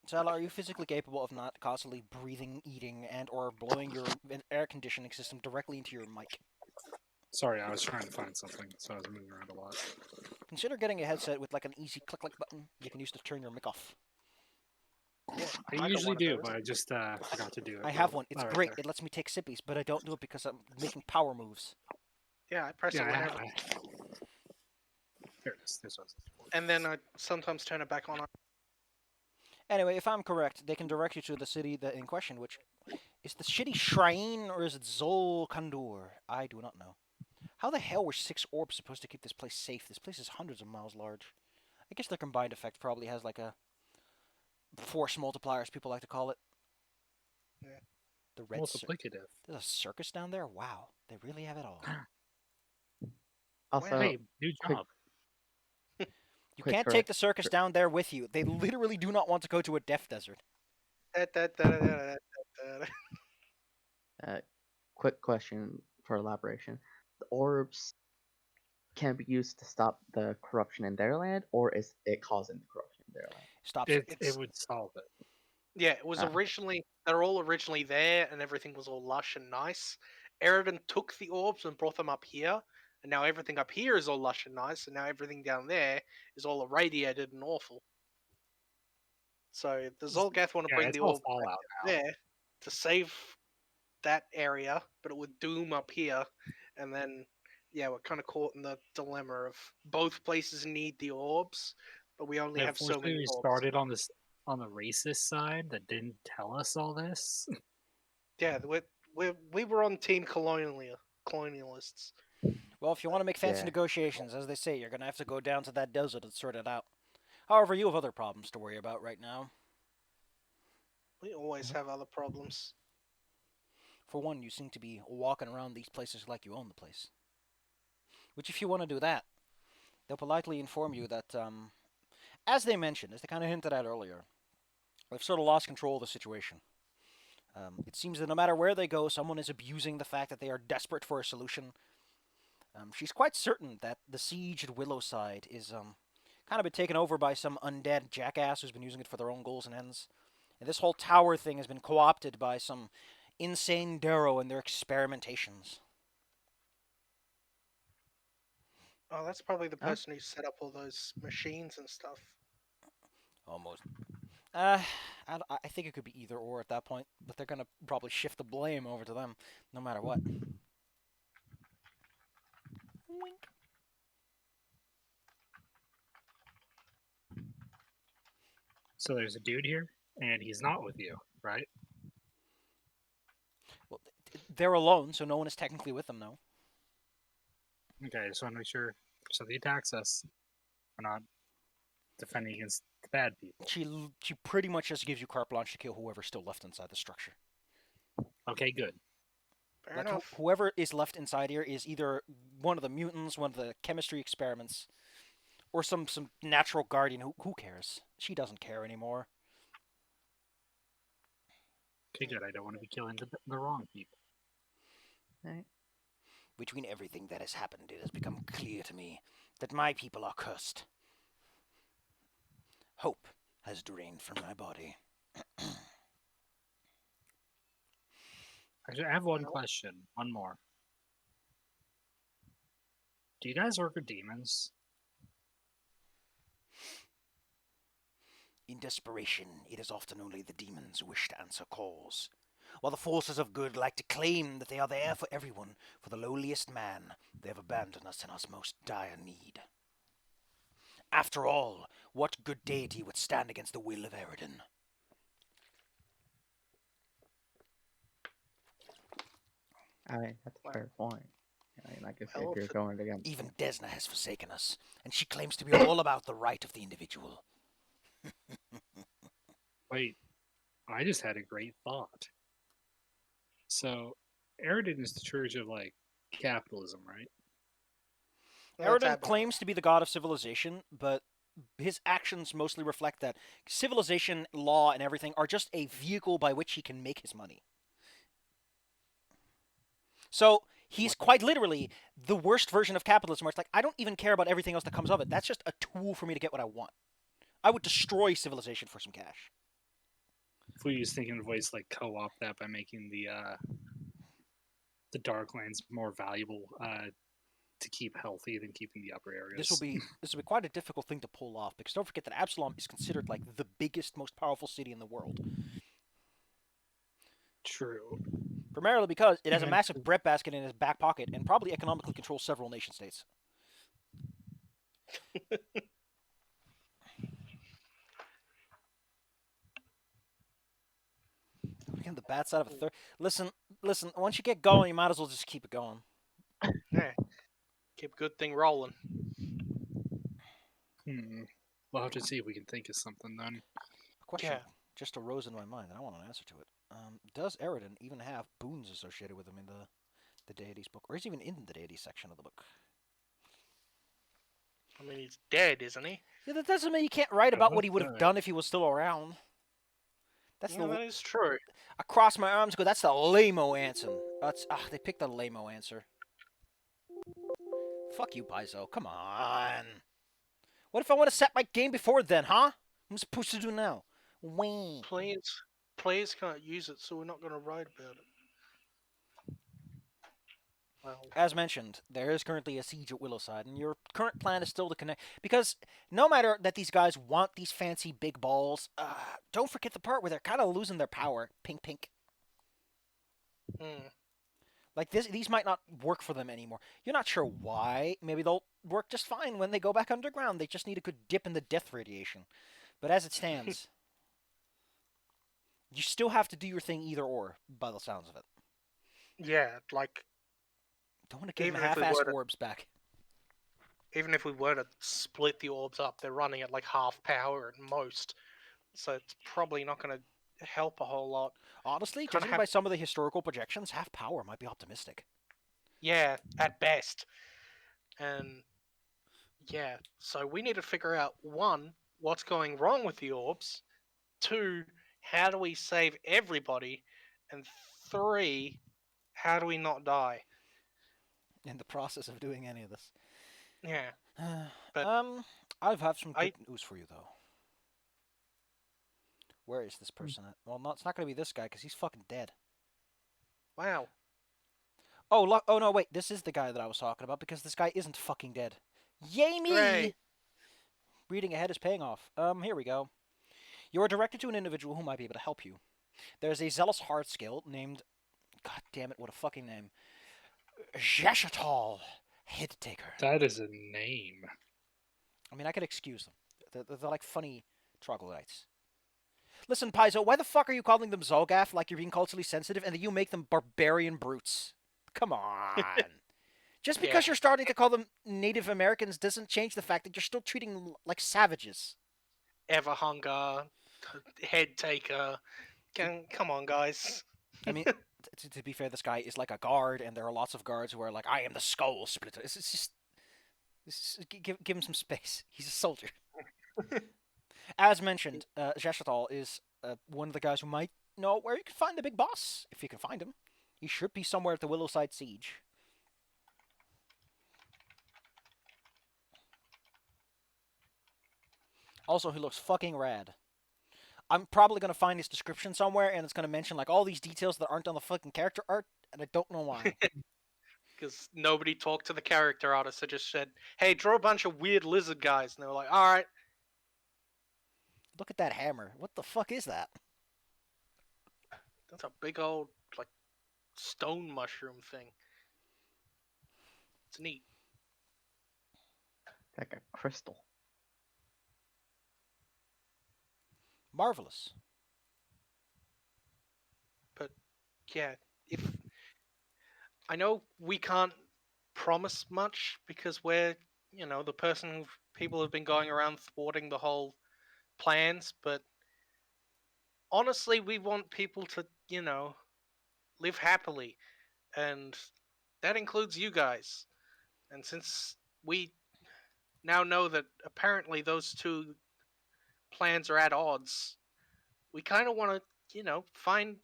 Sala, are you physically capable of not constantly breathing, eating, and or blowing your air conditioning system directly into your mic? Sorry, I was trying to find something, so I was moving around a lot. Consider getting a headset with like an easy click button you can use to turn your mic off. Yeah, I usually do, but I just forgot to do it. I have one. It's right great. there. It lets me take sippies, but I don't do it because I'm making power moves. Yeah, I press it whenever. Here it is. This was. And then I sometimes turn it back on. Anyway, if I'm correct, they can direct you to the city in question, which is the shitty shrine or is it Zol Kandur? I do not know. How the hell were 6 orbs supposed to keep this place safe? This place is hundreds of miles large. I guess their combined effect probably has like a force multiplier, as people like to call it. Yeah. The red Multiplicative. There's a circus down there? Wow. They really have it all. Also, Hey, new quick- job. You quick can't take the circus down there with you. They literally do not want to go to a death desert. quick question for elaboration. The orbs can be used to stop the corruption in their land, or is it causing the corruption in their land? Stops It would solve it. Yeah, it was originally, they're all originally there and everything was all lush and nice. Eridan took the orbs and brought them up here, and now everything up here is all lush and nice, and now everything down there is all irradiated and awful. So the Zolgath want to bring it's the all orb Fallout now. there to save that area, but it would doom up here, and then yeah, we're kind of caught in the dilemma of both places need the orbs, but we only have so many we orbs. started on the racist side that didn't tell us all this. Yeah, we were on team colonialists. Well, if you want to make fancy Yeah. negotiations, as they say, you're going to have to go down to that desert and sort it out. However, you have other problems to worry about right now. We always have other problems. For one, you seem to be walking around these places like you own the place. Which, if you want to do that, they'll politely inform you that, as they mentioned, as they kind of hinted at earlier, they've sort of lost control of the situation. It seems that no matter where they go, someone is abusing the fact that they are desperate for a solution. She's quite certain that the siege at Willowside is kind of been taken over by some undead jackass who's been using it for their own goals and ends. And this whole tower thing has been co-opted by some insane Darrow and their experimentations. Oh, that's probably the person who set up all those machines and stuff. Almost. I think it could be either or at that point, but they're gonna probably shift the blame over to them, no matter what. Wink. So there's a dude here, and he's not with you, right? Well, they're alone, so no one is technically with them, though. Okay, I just want to make sure if somebody attacks us, we're not defending against the bad people. She pretty much just gives you carte blanche to kill whoever's still left inside the structure. Okay, good. Fair Like enough. whoever is left inside here is either one of the mutants, one of the chemistry experiments, or some natural guardian. Who cares? She doesn't care anymore. Okay, good. I don't want to be killing the wrong people. Right. Between everything that has happened, it has become clear to me that my people are cursed. Hope has drained from my body. Actually, I have one question. One more. Do you guys work with demons? In desperation, it is often only the demons who wish to answer calls, while the forces of good like to claim that they are there for everyone. For the lowliest man, they have abandoned us in our most dire need. After all, what good deity would stand against the will of Eridan? I mean, that's a fair point. I mean, like if Well, you're going against Even Desna has forsaken us, and she claims to be all about the right of the individual. Wait, I just had a great thought. So, Eridan is the church of, like, capitalism, right? Eridan claims to be the god of civilization, but his actions mostly reflect that civilization, law, and everything are just a vehicle by which he can make his money. So he's quite literally the worst version of capitalism, where it's like, I don't even care about everything else that comes of it. That's just a tool for me to get what I want. I would destroy civilization for some cash. If we was thinking of ways to, like, co-op that by making the Darklands more valuable to keep healthy than keeping the upper areas. This will be quite a difficult thing to pull off, because don't forget that Absalom is considered like the biggest, most powerful city in the world. True. Primarily because it has a massive breadbasket in its back pocket and probably economically controls several nation states. Again, the bad side of a third. Listen. Once you get going, you might as well just keep it going. Yeah. Keep a good thing rolling. We'll have to see if we can think of something then. A question Yeah. just arose in my mind, and I want an answer to it. Does Eridan even have boons associated with him in the deities book, or is he even in the deities section of the book? I mean, he's dead, isn't he? Yeah, that doesn't mean you can't write I about will what he would have say. done if he was still around. That's Yeah, that is true. I cross my arms, go. That's the lame-o answer. They picked the lame-o answer. Fuck you, Paizo. Come on. What if I want to set my game before then, huh? I'm supposed to do now. Wait. Players can't use it, so we're not going to write about it. Well, As mentioned, there is currently a siege at Willowside, and your current plan is still to connect. Because no matter that these guys want these fancy big balls, don't forget the part where they're kind of losing their power. Pink, pink. Like these might not work for them anymore. You're not sure why. Maybe they'll work just fine when they go back underground. They just need a good dip in the death radiation. But as it stands, you still have to do your thing either or, by the sounds of it. yeah, like, Don't want to give them Even if we half-assed were to- orbs back. even if we were to split the orbs up, they're running at like half power at most. So it's probably not going to help a whole lot. Honestly, Gonna judging have- by some of the historical projections, half power might be optimistic. Yeah, at best. And yeah, so we need to figure out, one, what's going wrong with the orbs, two, how do we save everybody, and three, how do we not die? In the process of doing any of this. Yeah. But I have some I- good news for you, though. Where is this person at? Well, no, it's not going to be this guy, because he's fucking dead. Wow. Oh, oh no, wait, this is the guy that I was talking about, because this guy isn't fucking dead. Yay me! Hooray. Reading ahead is paying off. Here we go. You are directed to an individual who might be able to help you. There's a zealous hard skill named... God damn it, what a fucking name. Jashatal, Head Taker. That is a name. I mean, I could excuse them. They're like funny troglodytes. Listen, Paizo, why the fuck are you calling them Zolgath like you're being culturally sensitive, and then you make them barbarian brutes? Come on. Just because Yeah. you're starting to call them Native Americans doesn't change the fact that you're still treating them like savages. Everhunger, Head Taker. Come on, guys. I mean, to be fair, this guy is like a guard, and there are lots of guards who are like, I am the skull splitter. It's just give him some space. He's a soldier. As mentioned, Jashatal is one of the guys who might know where you can find the big boss, if you can find him. He should be somewhere at the Willowside Siege. Also, he looks fucking rad. I'm probably going to find his description somewhere, and it's going to mention like all these details that aren't on the fucking character art, and I don't know why. Because nobody talked to the character artist. They just said, hey, draw a bunch of weird lizard guys. And they were like, alright. Look at that hammer. What the fuck is that? That's a big old, like, stone mushroom thing. It's neat. Like a crystal. Marvelous. Yeah, if I know we can't promise much because we're, the person who people have been going around thwarting the whole plans, but honestly, we want people to, live happily, and that includes you guys. And since we now know that apparently those two plans are at odds, we kind of want to, find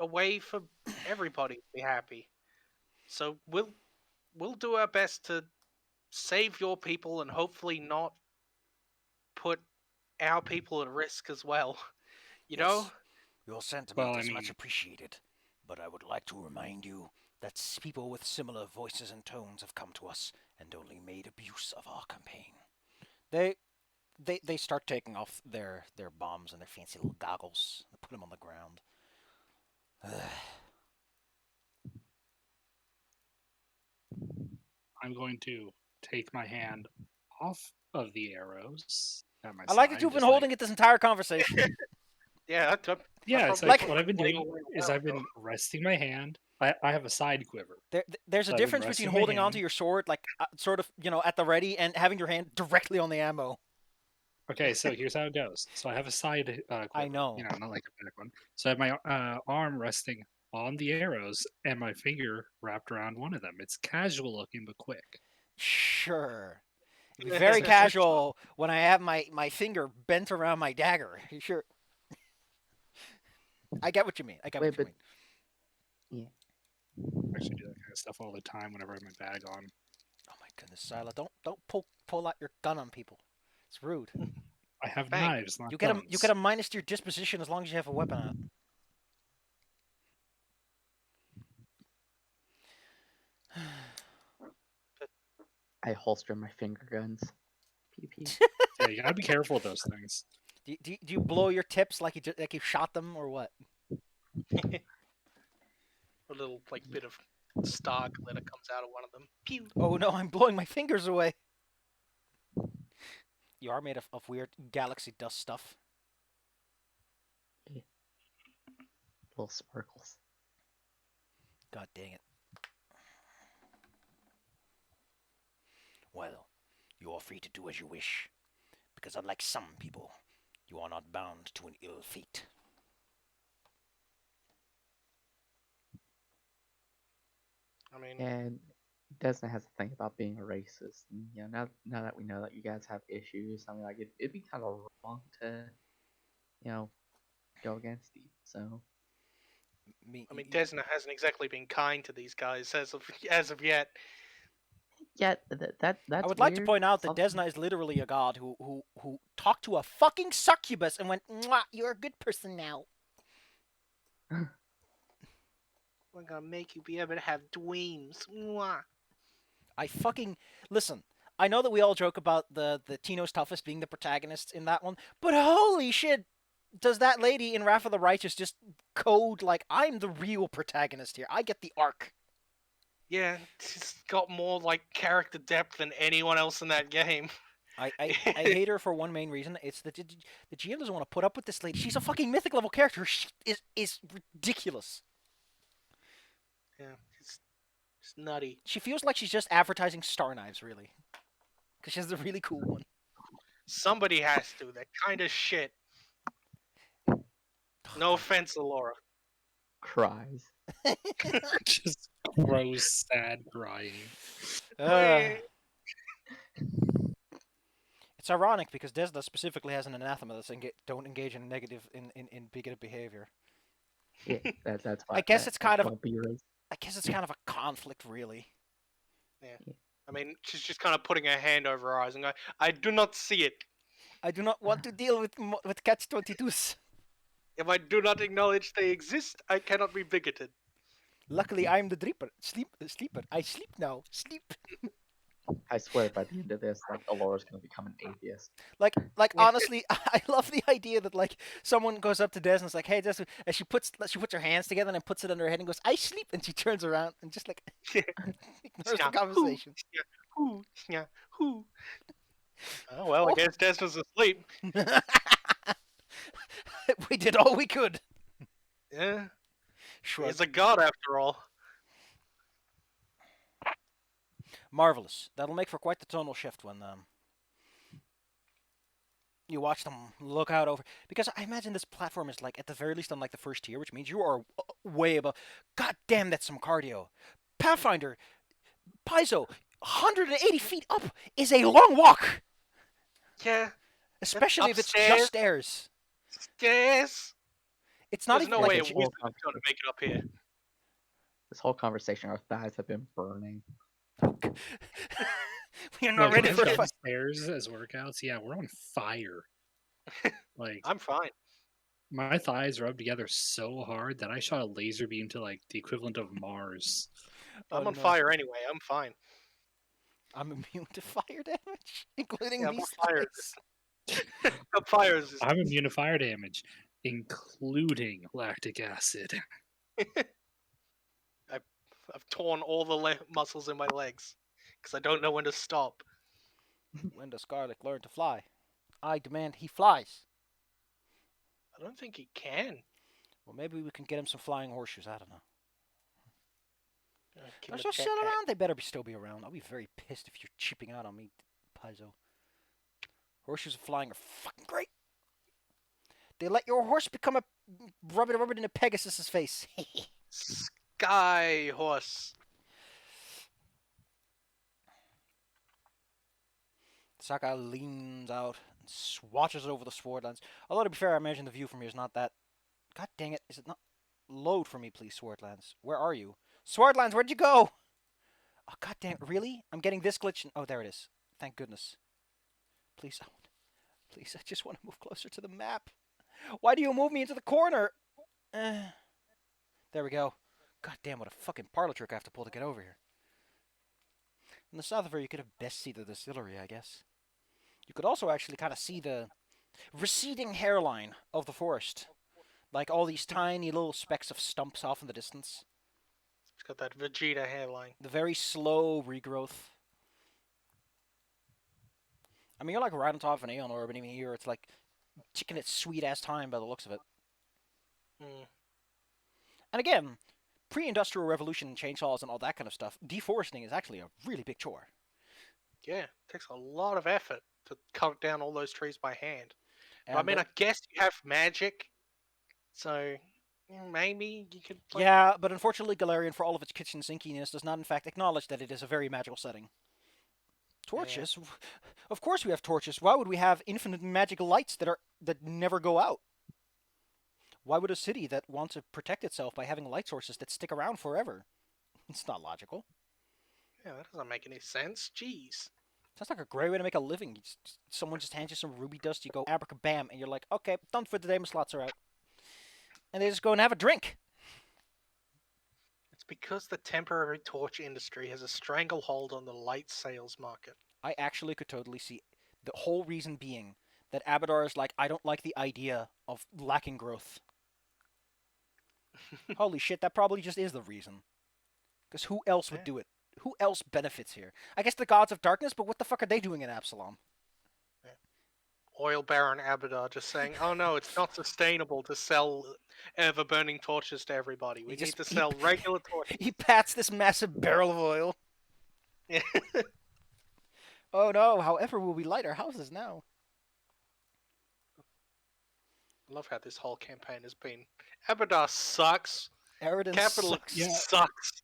a way for everybody to be happy. So we'll do our best to save your people and hopefully not put our people at risk as well. You know? Yes. Your sentiment Well, I is much mean- appreciated, but I would like to remind you that people with similar voices and tones have come to us and only made abuse of our campaign. They start taking off their bombs and their fancy little goggles and put them on the ground. I'm going to take my hand off of the arrows at my I like side, that you've been just like- holding it this entire conversation. Yeah, Yeah, I it's probably like Like- what I've been playing doing away is well, I've been resting my hand. I have a side quiver, There's a So I've been difference between resting my holding onto hand. your sword, like sort of, at the ready, and having your hand directly on the ammo. Okay, so here's how it goes. So I have a side I quiver, know. not like a back one. So I have my arm resting on the arrows and my finger wrapped around one of them. It's casual looking but quick. Sure. It'd be very casual when I have my finger bent around my dagger. Sure. I get what you mean. I get Wait, what you but mean. yeah, I actually do that kind of stuff all the time whenever I have my bag on. Oh my goodness, Sila, don't pull out your gun on people. It's rude. I have Bang. knives, not You guns. get a minus to your disposition as long as you have a weapon out. I holster my finger guns. PP. Yeah, you gotta be careful with those things. Do you blow your tips like you shot them or what? A little bit of star glitter comes out of one of them. Pew. Oh no, I'm blowing my fingers away. You are made of weird galaxy dust stuff. Little sparkles. God dang it. Well, you are free to do as you wish, because unlike some people, you are not bound to an ill fate. I mean, And Desna has a thing about being a racist. And, now that we know that you guys have issues, I mean, like it'd be kind of wrong to, go against you. So Desna hasn't exactly been kind to these guys as of yet. yeah, that's I would like to weird. point out that Something- Desna is literally a god who talked to a fucking succubus and went, "Mwah, you're a good person now." We're gonna make you be able to have dreams. Mwah. I fucking listen. I know that we all joke about the Tino's toughest being the protagonist in that one, but holy shit, does that lady in Wrath of the Righteous just code like I'm the real protagonist here? I get the arc. Yeah, she's got more character depth than anyone else in that game. I hate her for one main reason. It's that the GM doesn't want to put up with this lady. She's a fucking mythic level character. She is ridiculous. Yeah, it's nutty. She feels like she's just advertising star knives, really, because she has the really cool one. Somebody has to. That kind of shit. No offense, Laura. Cries. Just gross, sad crying. It's ironic because Desna specifically has an anathema that says don't engage in in bigoted behavior. Yeah, that's why. I guess it's kind of don't be racist. I guess it's kind of a conflict, really. Yeah. I mean, she's just kind of putting her hand over her eyes and going, "I do not see it. I do not want to deal with catch-22s. If I do not acknowledge they exist, I cannot be bigoted." Luckily, I am the sleeper. I sleep now. Sleep. I swear, by the end of this, Alora's gonna become an atheist. Like honestly, I love the idea that someone goes up to Des and is like, "Hey, Des," and she puts her hands together and puts it under her head and goes, "I sleep," and she turns around and just ignores the conversation. Who? Oh well, I guess Des was asleep. We did all we could. Yeah, Shrug. he's a god after all. Marvelous. That'll make for quite the tonal shift when you watch them look out over. Because I imagine this platform is at the very least on the first tier, which means you are way above. God damn, that's some cardio. Pathfinder, Paizo, 180 feet up is a long walk. Yeah. Especially if it's just stairs. Stairs. It's not There's even no way a wizard wizard's going to make it up here. This whole conversation, our thighs have been burning. We are not ready for a fight. Stairs as workouts. Yeah, we're on fire. I'm fine. My thighs rubbed together so hard that I shot a laser beam to the equivalent of Mars. I'm on fire anyway. I'm fine. I'm immune to fire damage, including Yeah, these fire. thighs. Fire is. I'm immune to fire damage, including lactic acid. I've torn all the muscles in my legs because I don't know when to stop. When does Garlic learn to fly? I demand he flies. I don't think he can. Well, maybe we can get him some flying horseshoes. I don't know. Give They're him a still jetpack. around. They better still be around. I'll be very pissed if you're cheaping out on me, Paizo. Horseshoes flying are fucking great. They let your horse become a rub it into Pegasus's face. Sky horse. Saka leans out and swatches over the swordlands. Although to be fair, I imagine the view from here is not that. God dang it! Is it not? Load for me, please, Swordlands. Where are you? Swordlands, where'd you go? Oh, god damn it, really? I'm getting this glitch. Oh, there it is. Thank goodness. Please, please, I just want to move closer to the map. Why do you move me into the corner? There we go. God damn, what a fucking parlor trick I have to pull to get over here. In the south of here, you could have best see the distillery, I guess. You could also actually kind of see the receding hairline of the forest. Like all these tiny little specks of stumps off in the distance. It's got that Vegeta hairline. The very slow regrowth. I mean, you're like right on top of an Aeon orb, and even here, it's like chicken its sweet ass time by the looks of it. Mm. And again, pre-industrial revolution, chainsaws, and all that kind of stuff, deforesting is actually a really big chore. Yeah, it takes a lot of effort to cut down all those trees by hand. And But, I mean, I guess you have magic, so maybe you could. Like, yeah, but unfortunately, Galarian, for all of its kitchen sinkiness, does not in fact acknowledge that it is a very magical setting. Torches? Yeah. Of course we have torches. Why would we have infinite magical lights that never go out? Why would a city that wants to protect itself by having light sources that stick around forever? It's not logical. Yeah, that doesn't make any sense. Jeez. Sounds like a great way to make a living. Someone just hands you some ruby dust, you go abracabam, and you're like, okay, done for the day, my slots are out. And they just go and have a drink. It's because the temporary torch industry has a stranglehold on the light sales market. I actually could totally see the whole reason being that Abadar is like, I don't like the idea of lacking growth. Holy shit, that probably just is the reason. Because who else would do it? Who else benefits here? I guess the gods of darkness, but what the fuck are they doing in Absalom? Yeah. Oil Baron Abadar just saying, oh no, it's not sustainable to sell ever-burning torches to everybody. We need to sell regular torches. He pats this massive barrel of oil. Yeah. Oh no, however will we light our houses now? I love how this whole campaign has been. Abadar sucks. Eridan Capitalism sucks.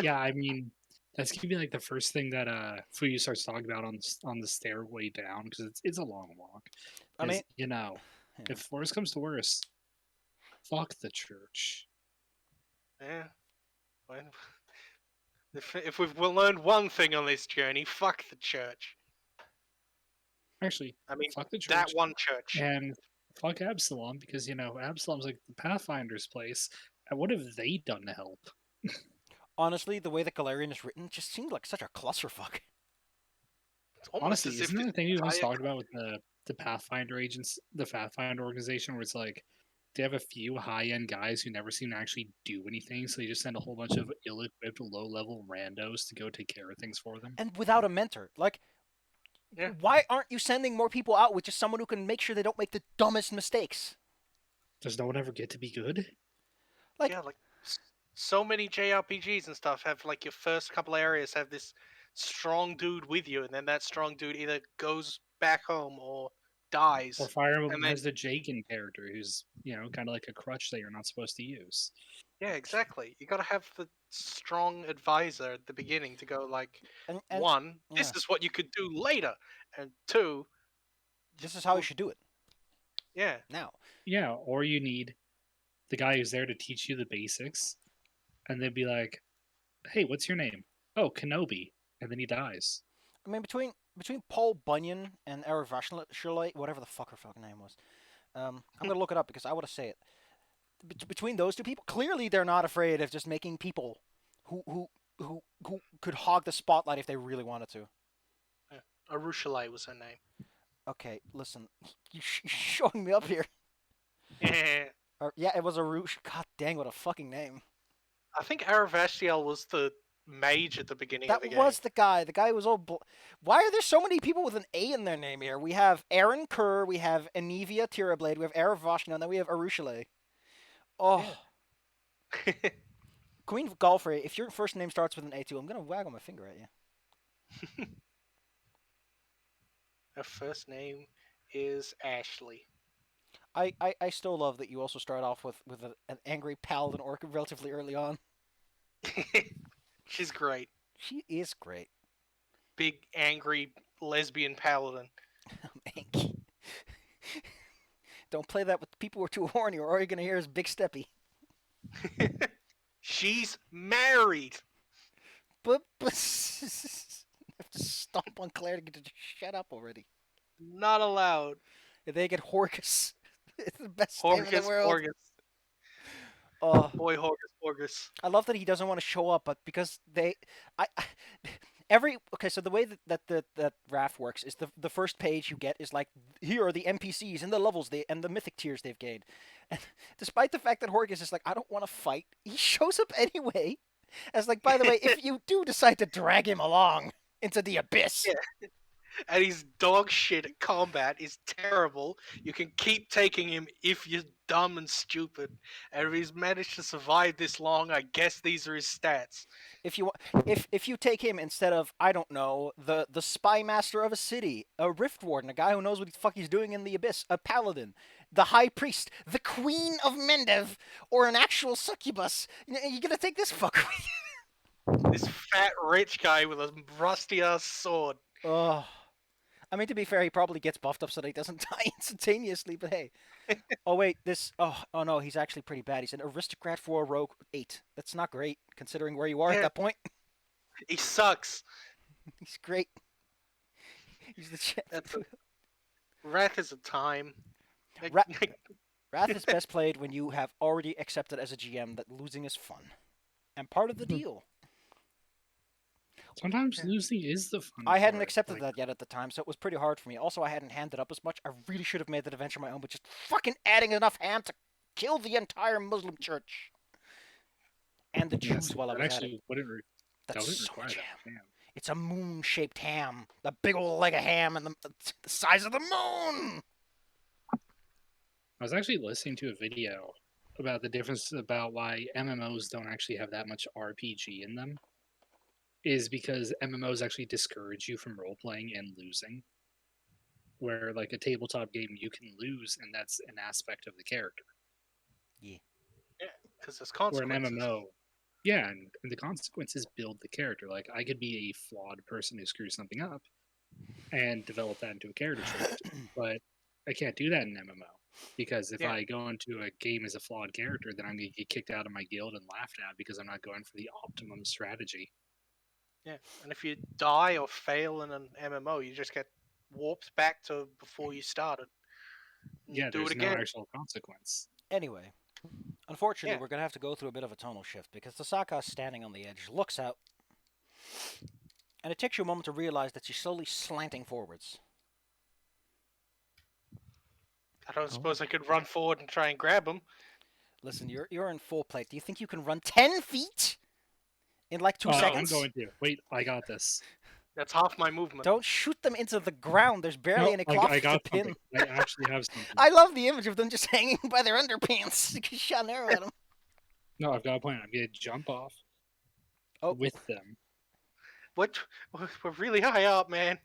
Yeah, I mean, that's gonna be like the first thing that Fuyu starts talking about on the stairway down, because it's a long walk. I mean, you know, if worse comes to worse, fuck the church. Yeah. If we've learned one thing on this journey, fuck the church. Actually, I mean, fuck the church. that one church. And fuck Absalom, because, you know, Absalom's like the Pathfinder's place. And what have they done to help? Honestly, the way that Galarian is written just seems like such a clusterfuck. Honestly, isn't that the thing you guys talked about with the Pathfinder agents, the Pathfinder organization, where it's like they have a few high-end guys who never seem to actually do anything, so they just send a whole bunch of ill-equipped, low-level randos to go take care of things for them? And without a mentor. Like, why aren't you sending more people out with just someone who can make sure they don't make the dumbest mistakes? Does no one ever get to be good? Like, so many JRPGs and stuff have, like, your first couple areas have this strong dude with you, and then that strong dude either goes back home or dies. Or Fire Emblem has the Jaken character who's, you know, kind of like a crutch that you're not supposed to use. Yeah, exactly. You gotta have the strong advisor at the beginning to go, like, and one, this is what you could do later, and two, this is how you should do it. Yeah. Now. Yeah, or you need the guy who's there to teach you the basics, and they'd be like, hey, what's your name? Oh, Kenobi. And then he dies. I mean, between Paul Bunyan and Aravashlalite, whatever the fuck her fucking name was, I'm going to look it up because I want to say it. Between those two people, clearly they're not afraid of just making people who could hog the spotlight if they really wanted to. Yeah. Arushalai was her name. Okay, listen. You're showing me up here. Yeah. Yeah, it was Arush. God dang, what a fucking name. I think Aravashtiel was the mage at the beginning of the game. That was the guy. The guy who was all... Why are there so many people with an A in their name here? We have Aaron Kerr, we have Anivia Tirablade, we have Aravashna, and then we have Arushale. Oh. Yeah. Queen Golfer, if your first name starts with an A2, I'm gonna waggle my finger at you. Her first name is Ashley. I still love that you also start off with an angry paladin orc relatively early on. She's great. She is great. Big, angry, lesbian paladin. Manky. Don't play that with people who are too horny, or all you're gonna hear is Big Steppy. She's married. But I have to stomp on Claire to get her to shut up already. Not allowed. And they get Horgus. It's the best name in the Horgus, world. Horgus. Oh, Boy, Horgus, Horgus. I love that he doesn't want to show up, but because so the way that RAF works is the first page you get is like, here are the NPCs and the levels and the mythic tiers they've gained, and despite the fact that Horgus is like, I don't want to fight, he shows up anyway, as like, by the way, if you do decide to drag him along into the abyss. Yeah. And he's dog shit at combat. He's terrible. You can keep taking him if you're dumb and stupid. And if he's managed to survive this long, I guess these are his stats. If you take him instead of, I don't know, the spy master of a city, a rift warden, a guy who knows what the fuck he's doing in the abyss, a paladin, the high priest, the queen of Mendev, or an actual succubus, you're gonna take this fucker. This fat rich guy with a rusty ass sword. Oh, I mean, to be fair, he probably gets buffed up so that he doesn't die instantaneously. But hey, oh wait, oh no, he's actually pretty bad. He's an aristocrat for a rogue 8. That's not great considering where you are at that point. He sucks. He's great. He's the champ. Wrath is a time. Wrath is best played when you have already accepted as a GM that losing is fun and part of the deal. Sometimes losing is the fun. I hadn't accepted that yet at the time, so it was pretty hard for me. Also, I hadn't handed up as much. I really should have made that adventure my own, but just fucking adding enough ham to kill the entire Muslim church and the Jews while I was at it. That's so much ham. It's a moon-shaped ham, the big old leg of ham, and the size of the moon. I was actually listening to a video about the difference about why MMOs don't actually have that much RPG in them. Is because MMOs actually discourage you from role-playing and losing. Where, like, a tabletop game, you can lose, and that's an aspect of the character. Yeah. Yeah, because there's consequences. Where an MMO, yeah, and the consequences build the character. Like, I could be a flawed person who screws something up and develop that into a character trait, but I can't do that in MMO. Because if I go into a game as a flawed character, then I'm going to get kicked out of my guild and laughed at because I'm not going for the optimum strategy. Yeah, and if you die or fail in an MMO, you just get warped back to before you started. Yeah, do there's it no again. actual consequence. Anyway, unfortunately, we're going to have to go through a bit of a tonal shift because Tasaka, standing on the edge, looks out, and it takes you a moment to realize that she's slowly slanting forwards. I don't suppose I could run forward and try and grab him. Listen, you're in full plate. Do you think you can run 10 feet in like 2 seconds? I'm going to. Wait, I got this. That's half my movement. Don't shoot them into the ground. There's barely any cloth I got to pin. something. I actually have something. I love the image of them just hanging by their underpants. You can shot an arrow at them. No, I've got a plan. I'm going to jump off with them. What? We're really high up, man.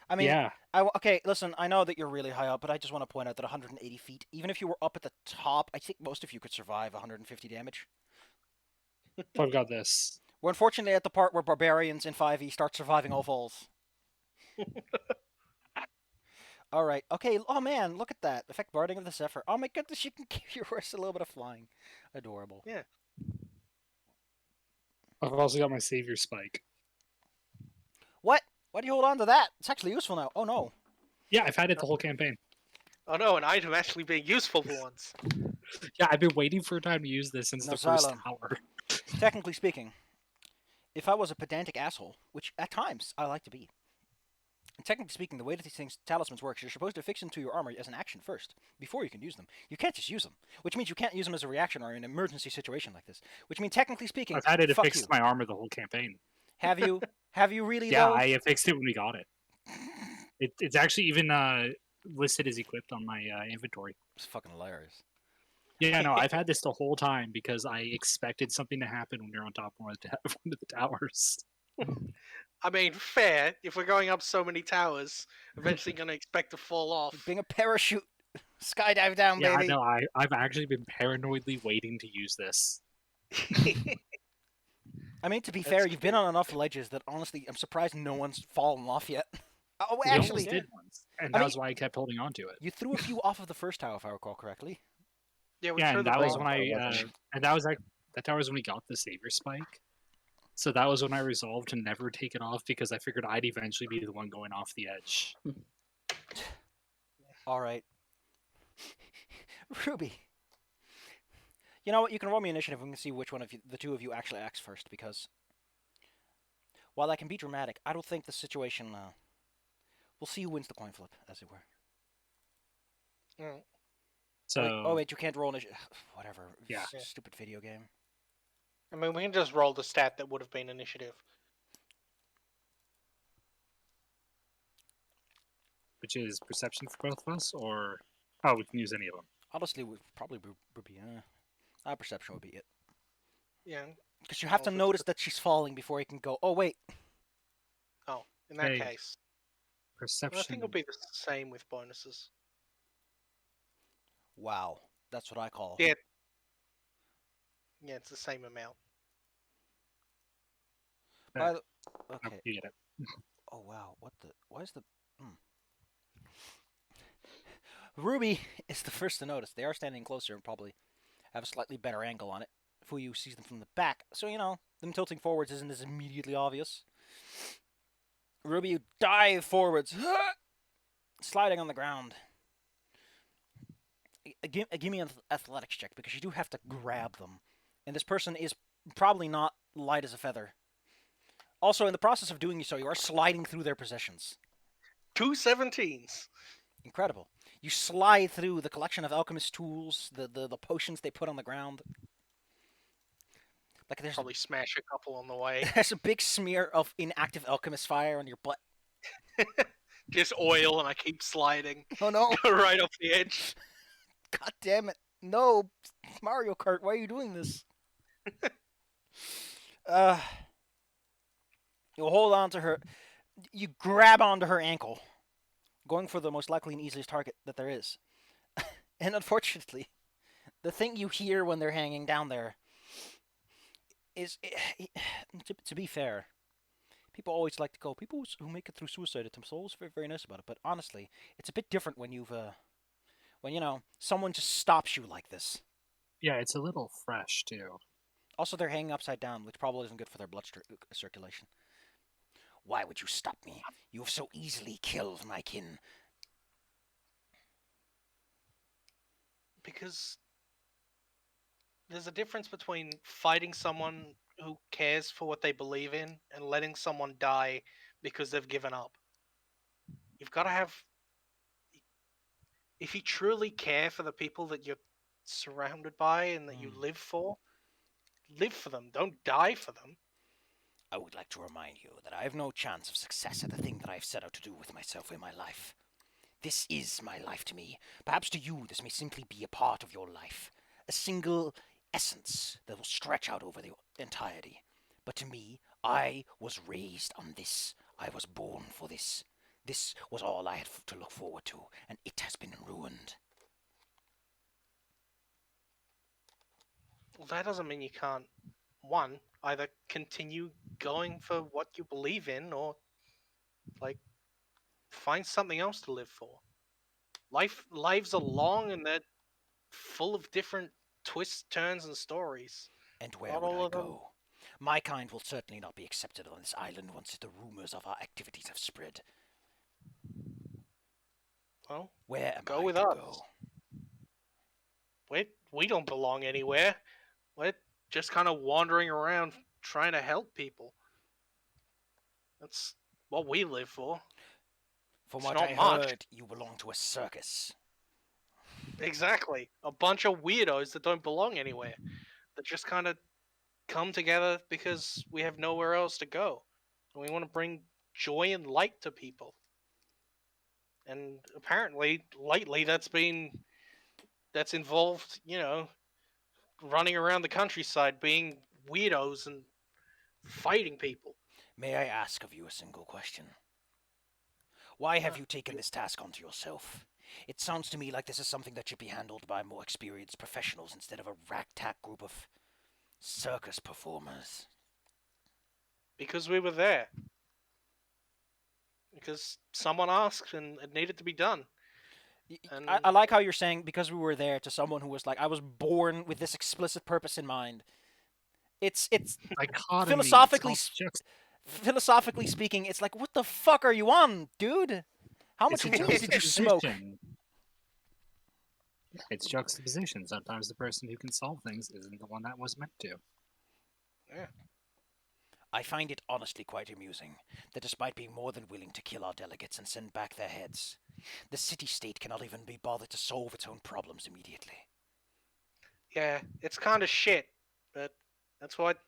I mean, yeah. Okay, listen, I know that you're really high up, but I just want to point out that 180 feet, even if you were up at the top, I think most of you could survive 150 damage. I've got this. We're unfortunately at the part where barbarians in 5e start surviving all falls. Alright, okay, oh man, look at that. Effect Barding of the Zephyr. Oh my goodness, you can give your horse a little bit of flying. Adorable. Yeah. I've also got my Savior Spike. What? Why do you hold on to that? It's actually useful now. Oh no. Yeah, I've had it the whole campaign. Oh no, an item actually being useful for once. Yeah, I've been waiting for a time to use this since the first hour. Technically speaking, if I was a pedantic asshole, which at times I like to be, technically speaking, the way that these things, talismans works, you're supposed to affix them to your armor as an action first, before you can use them. You can't just use them, which means you can't use them as a reaction or in an emergency situation like this, which means technically speaking, I've had it affixed to my armor the whole campaign. Have you? Have you really, Yeah, though? I affixed it when we got it. It's actually even listed as equipped on my inventory. It's fucking hilarious. Yeah, no, I've had this the whole time because I expected something to happen when you're on top of one of the towers. I mean, fair. If we're going up so many towers, eventually gonna expect to fall off. Bring a parachute. Skydive down, Yeah, baby. no, I've actually been paranoidly waiting to use this. I mean, to be That's fair, you've been cute. on enough ledges that honestly, I'm surprised no one's fallen off yet. Oh, We actually, almost did once, and I that mean- was why I kept holding on to it. you threw a few off of the first tower, if I recall correctly. Yeah, we Yeah, threw and the that was bomb. when I, wasn't. and that was like that was when we got the savior spike. So that was when I resolved to never take it off because I figured I'd eventually be the one going off the edge. All right. Ruby. You know what? You can roll me initiative and we can see which one of you, the two of you actually acts first, because while that can be dramatic, I don't think the situation. We'll see who wins the coin flip, as it were. Mm. So Oh wait, you can't roll initiative. Whatever. Yeah. Stupid video game. I mean, we can just roll the stat that would have been initiative. which is perception for both of us, or we can use any of them. Honestly, would probably would be. Perception would be it. Yeah. Because you have to Also, notice that she's falling before you can go. Oh wait. Oh, in that Hey, case, Perception. I think it'll be the same with bonuses. Wow. That's what I call. Yeah. Yeah, it's the same amount. By the, Oh, okay. you get it. Oh wow. What the? Why is the? Ruby is the first to notice. They are standing closer and probably have a slightly better angle on it. Fuyu sees them from the back, so you know them tilting forwards isn't as immediately obvious. Ruby, you dive forwards, sliding on the ground. Give me an athletics check because you do have to grab them, and this person is probably not light as a feather. Also, in the process of doing so, you are sliding through their possessions. 2 17s. Incredible. You slide through the collection of alchemist tools, the potions they put on the ground. Like there's Probably smash a couple on the way. there's a big smear of inactive alchemist fire on your butt. Just oil, and I keep sliding. Oh no! Go right off the edge. God damn it! No, Mario Kart, why are you doing this? You hold on to her. You grab onto her ankle, going for the most likely and easiest target that there is. And unfortunately, the thing you hear when they're hanging down there is, to be fair, people always like to go, people who make it through suicide attempts are always very, very nice about it. But honestly, it's a bit different when when, you know, someone just stops you like this. Yeah, it's a little fresh too. Also, they're hanging upside down, which probably isn't good for their blood circulation. Why would you stop me? You have so easily killed my kin. Because there's a difference between fighting someone who cares for what they believe in and letting someone die because they've given up. You've got to have. If you truly care for the people that you're surrounded by and that you live for them. Don't die for them. I would like to remind you that I have no chance of success at the thing that I have set out to do with myself in my life. This is my life to me. Perhaps to you, this may simply be a part of your life. A single essence that will stretch out over the entirety. But to me, I was raised on this. I was born for this. This was all I had to look forward to, and it has been ruined. Well, that doesn't mean you can't, one, either continue going for what you believe in or, like, find something else to live for. Lives are long and they're full of different twists, turns, and stories. And where Not would all I of them. go? My kind will certainly not be accepted on this island once the rumors of our activities have spread. Well, Where am Go I with to us. go? we don't belong anywhere. We're just kind of wandering around trying to help people. That's what we live for. From It's what not I much. heard, you belong to a circus. Exactly. A bunch of weirdos that don't belong anywhere. That just kind of come together because we have nowhere else to go. And we want to bring joy and light to people. And apparently, lately, that's been that's involved, running around the countryside being weirdos and fighting people. May I ask of you a single question? Why have Uh, you taken this task onto yourself? It sounds to me like this is something that should be handled by more experienced professionals instead of a ragtag group of circus performers. Because we were there. Because someone asked and it needed to be done. And I like how you're saying because we were there to someone who was like, I was born with this explicit purpose in mind. It's Dichotomy. philosophically It's all philosophically speaking, it's like, what the fuck are you on, dude? How much It's a weed did you smoke? juxtaposition. It's juxtaposition. Sometimes the person who can solve things isn't the one that was meant to. yeah. I find it honestly quite amusing that despite being more than willing to kill our delegates and send back their heads, the city-state cannot even be bothered to solve its own problems immediately. Yeah, it's kind of shit, but that's what.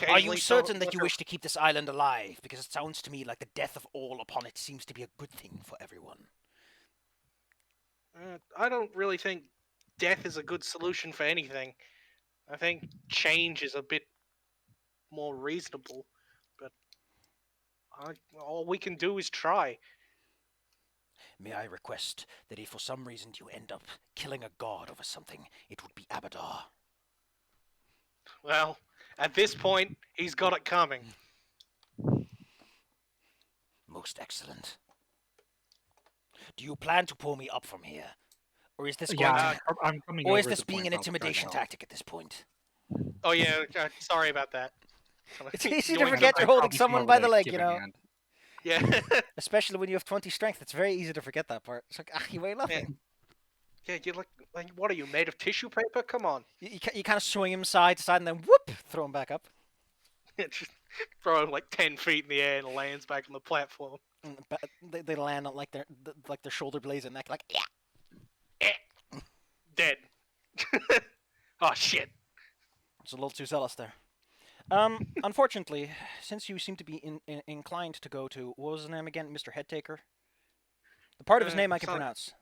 Are you certain that you wish to keep this island alive? Because it sounds to me like the death of all upon it seems to be a good thing for everyone. I don't really think death is a good solution for anything. I think change is a bit more reasonable, but all we can do is try. May I request that if for some reason you end up killing a god over something, it would be Abadar. Well, at this point, he's got it coming. Most excellent. Do you plan to pull me up from here? Or is this going Yeah, to... I'm coming Or over is at this the being point an where I'll try to intimidation help. tactic at this point? Oh yeah, sorry about that. It's easy to Yoink. forget you're I'd holding probably come someone over by to the leg, give you a know? hand. Yeah. Especially when you have 20 strength. It's very easy to forget that part. It's like, you weigh nothing. Yeah, you're like, what are you, made of tissue paper? Come on. You kind of swing him side to side and then whoop, throw him back up. Just throw him like 10 feet in the air and lands back on the platform. They land on like their shoulder blades and neck, like, yeah. Dead. Oh, shit. It's a little too zealous there. Unfortunately, since you seem to be inclined to go to, what was his name again? Mr. Headtaker? The part of his name I can pronounce.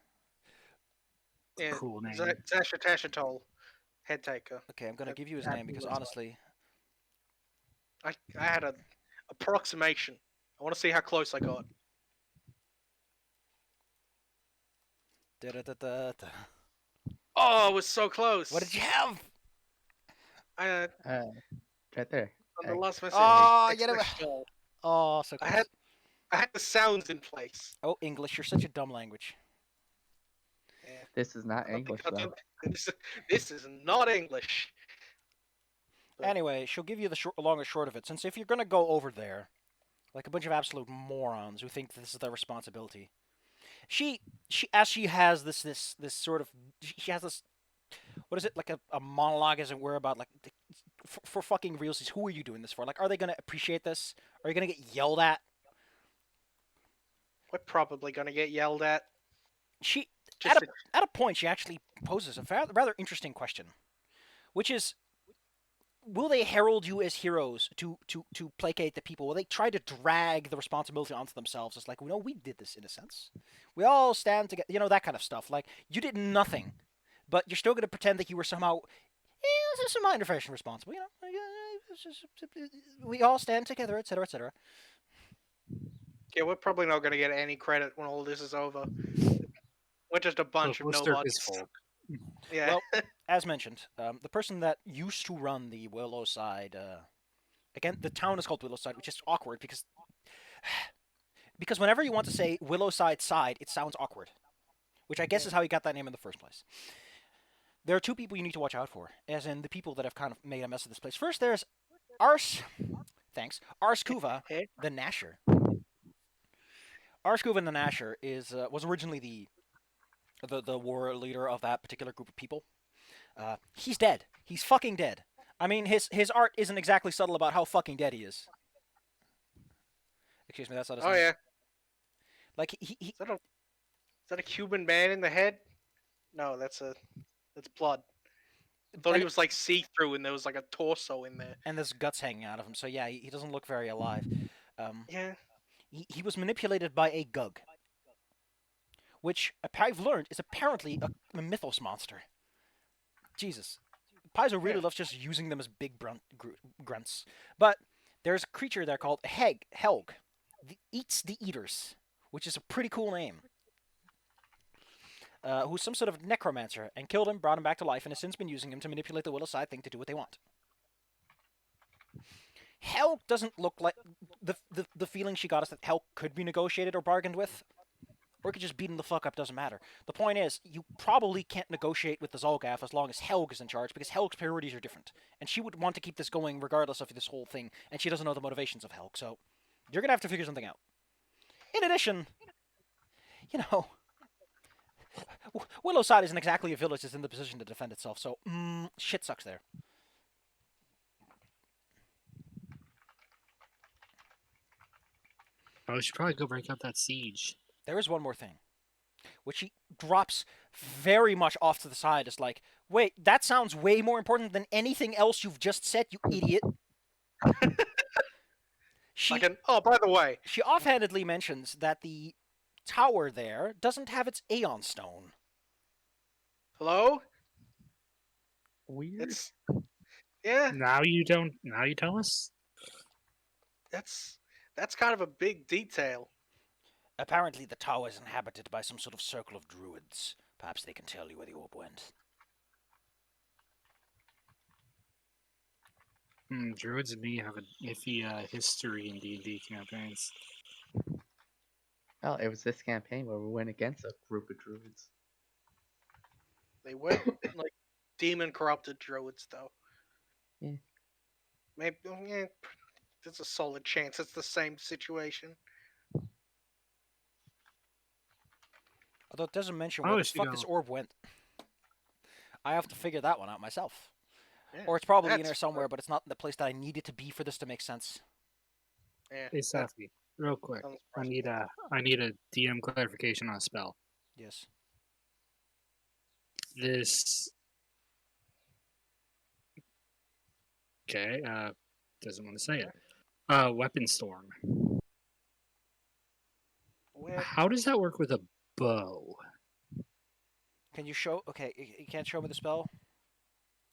Yeah, Cool name. Zasha Tashatol, head taker. Okay, I'm going to give you his name because honestly... I had an approximation. I want to see how close I got. Da-da-da-da-da. Oh, I was so close. What did you have? Right there. On the last message. Oh, you know, Extinction Curse. oh, so close. I had the sounds in place. Oh, English, you're such a dumb language. Yeah. This is not English, though. This is not English. But- Anyway, she'll give you the long and short of it. Since if you're going to go over there, like a bunch of absolute morons who think this is their responsibility, she has this sort of, she has this, what is it, like a monologue, as it were, about like, for fucking realsies, who are you doing this for? Like, are they going to appreciate this? Are you going to get yelled at? We're probably gonna get yelled at. She Just at a point she actually poses a rather interesting question, which is, will they herald you as heroes to placate the people? Will they try to drag the responsibility onto themselves? It's like, no, we did this in a sense. We all stand together, you know, that kind of stuff. Like, you did nothing, but you're still going to pretend that you were somehow, this is minor fashion responsible, you know. We all stand together, etc., etc. yeah, we're probably not gonna get any credit when all this is over. We're just a bunch of Blister nobodies. is full. Yeah. Well, as mentioned, the person that used to run the Willowside, again, the town is called Willowside, which is awkward because whenever you want to say Willowside side, it sounds awkward, which I guess is how he got that name in the first place. There are two people you need to watch out for, as in the people that have kind of made a mess of this place. First, there's Arskuva, the Nasher. Arskuva the Nasher was originally the war leader of that particular group of people. He's dead. He's fucking dead. I mean, his art isn't exactly subtle about how fucking dead he is. Excuse me, that's not his Oh name. yeah. Like he Is that a human man in the head? No, that's blood. I thought and, he was like see-through and there was like a torso in there. and there's guts hanging out of him. So yeah, he doesn't look very alive. Yeah. He was manipulated by a Gug, which I've learned is apparently a mythos monster. Jesus. Paizo really loves just using them as big grunts. But there's a creature there called Helg. Eats the Eaters, which is a pretty cool name. Who's some sort of necromancer, and killed him, brought him back to life, and has since been using him to manipulate the will aside thing to do what they want. Helg doesn't look like... The feeling she got is that Helg could be negotiated or bargained with, or could just beat him the fuck up, doesn't matter. The point is, you probably can't negotiate with the Zolgath as long as Helg is in charge, because Helg's priorities are different. And she would want to keep this going regardless of this whole thing, and she doesn't know the motivations of Helg, so you're gonna have to figure something out. In addition, you know, Willowside isn't exactly a village that's in the position to defend itself, so shit sucks there. Oh, we should probably go break up that siege. There is one more thing, which he drops very much off to the side. It's like, wait, that sounds way more important than anything else you've just said, you idiot. Oh, by the way. She offhandedly mentions that the tower there doesn't have its Aeon Stone. Hello? Weird. Yeah. Now you tell us? That's kind of a big detail. Apparently the tower is inhabited by some sort of circle of druids. Perhaps they can tell you where the orb went. Druids and me have an iffy history in D&D campaigns. Well, it was this campaign where we went against a group of druids. They went like demon corrupted druids, though. Yeah. Maybe there's a solid chance it's the same situation. Although it doesn't mention where the fuck this orb went. I have to figure that one out myself. Yeah, or it's probably in there somewhere, but it's not in the place that I need it to be for this to make sense. Yeah. Hey, Safi, real quick. I need a DM clarification on a spell. Yes. This. Okay. Doesn't want to say it. Weapon storm. How does that work with a bow? Can you show? Okay, you can't show me the spell.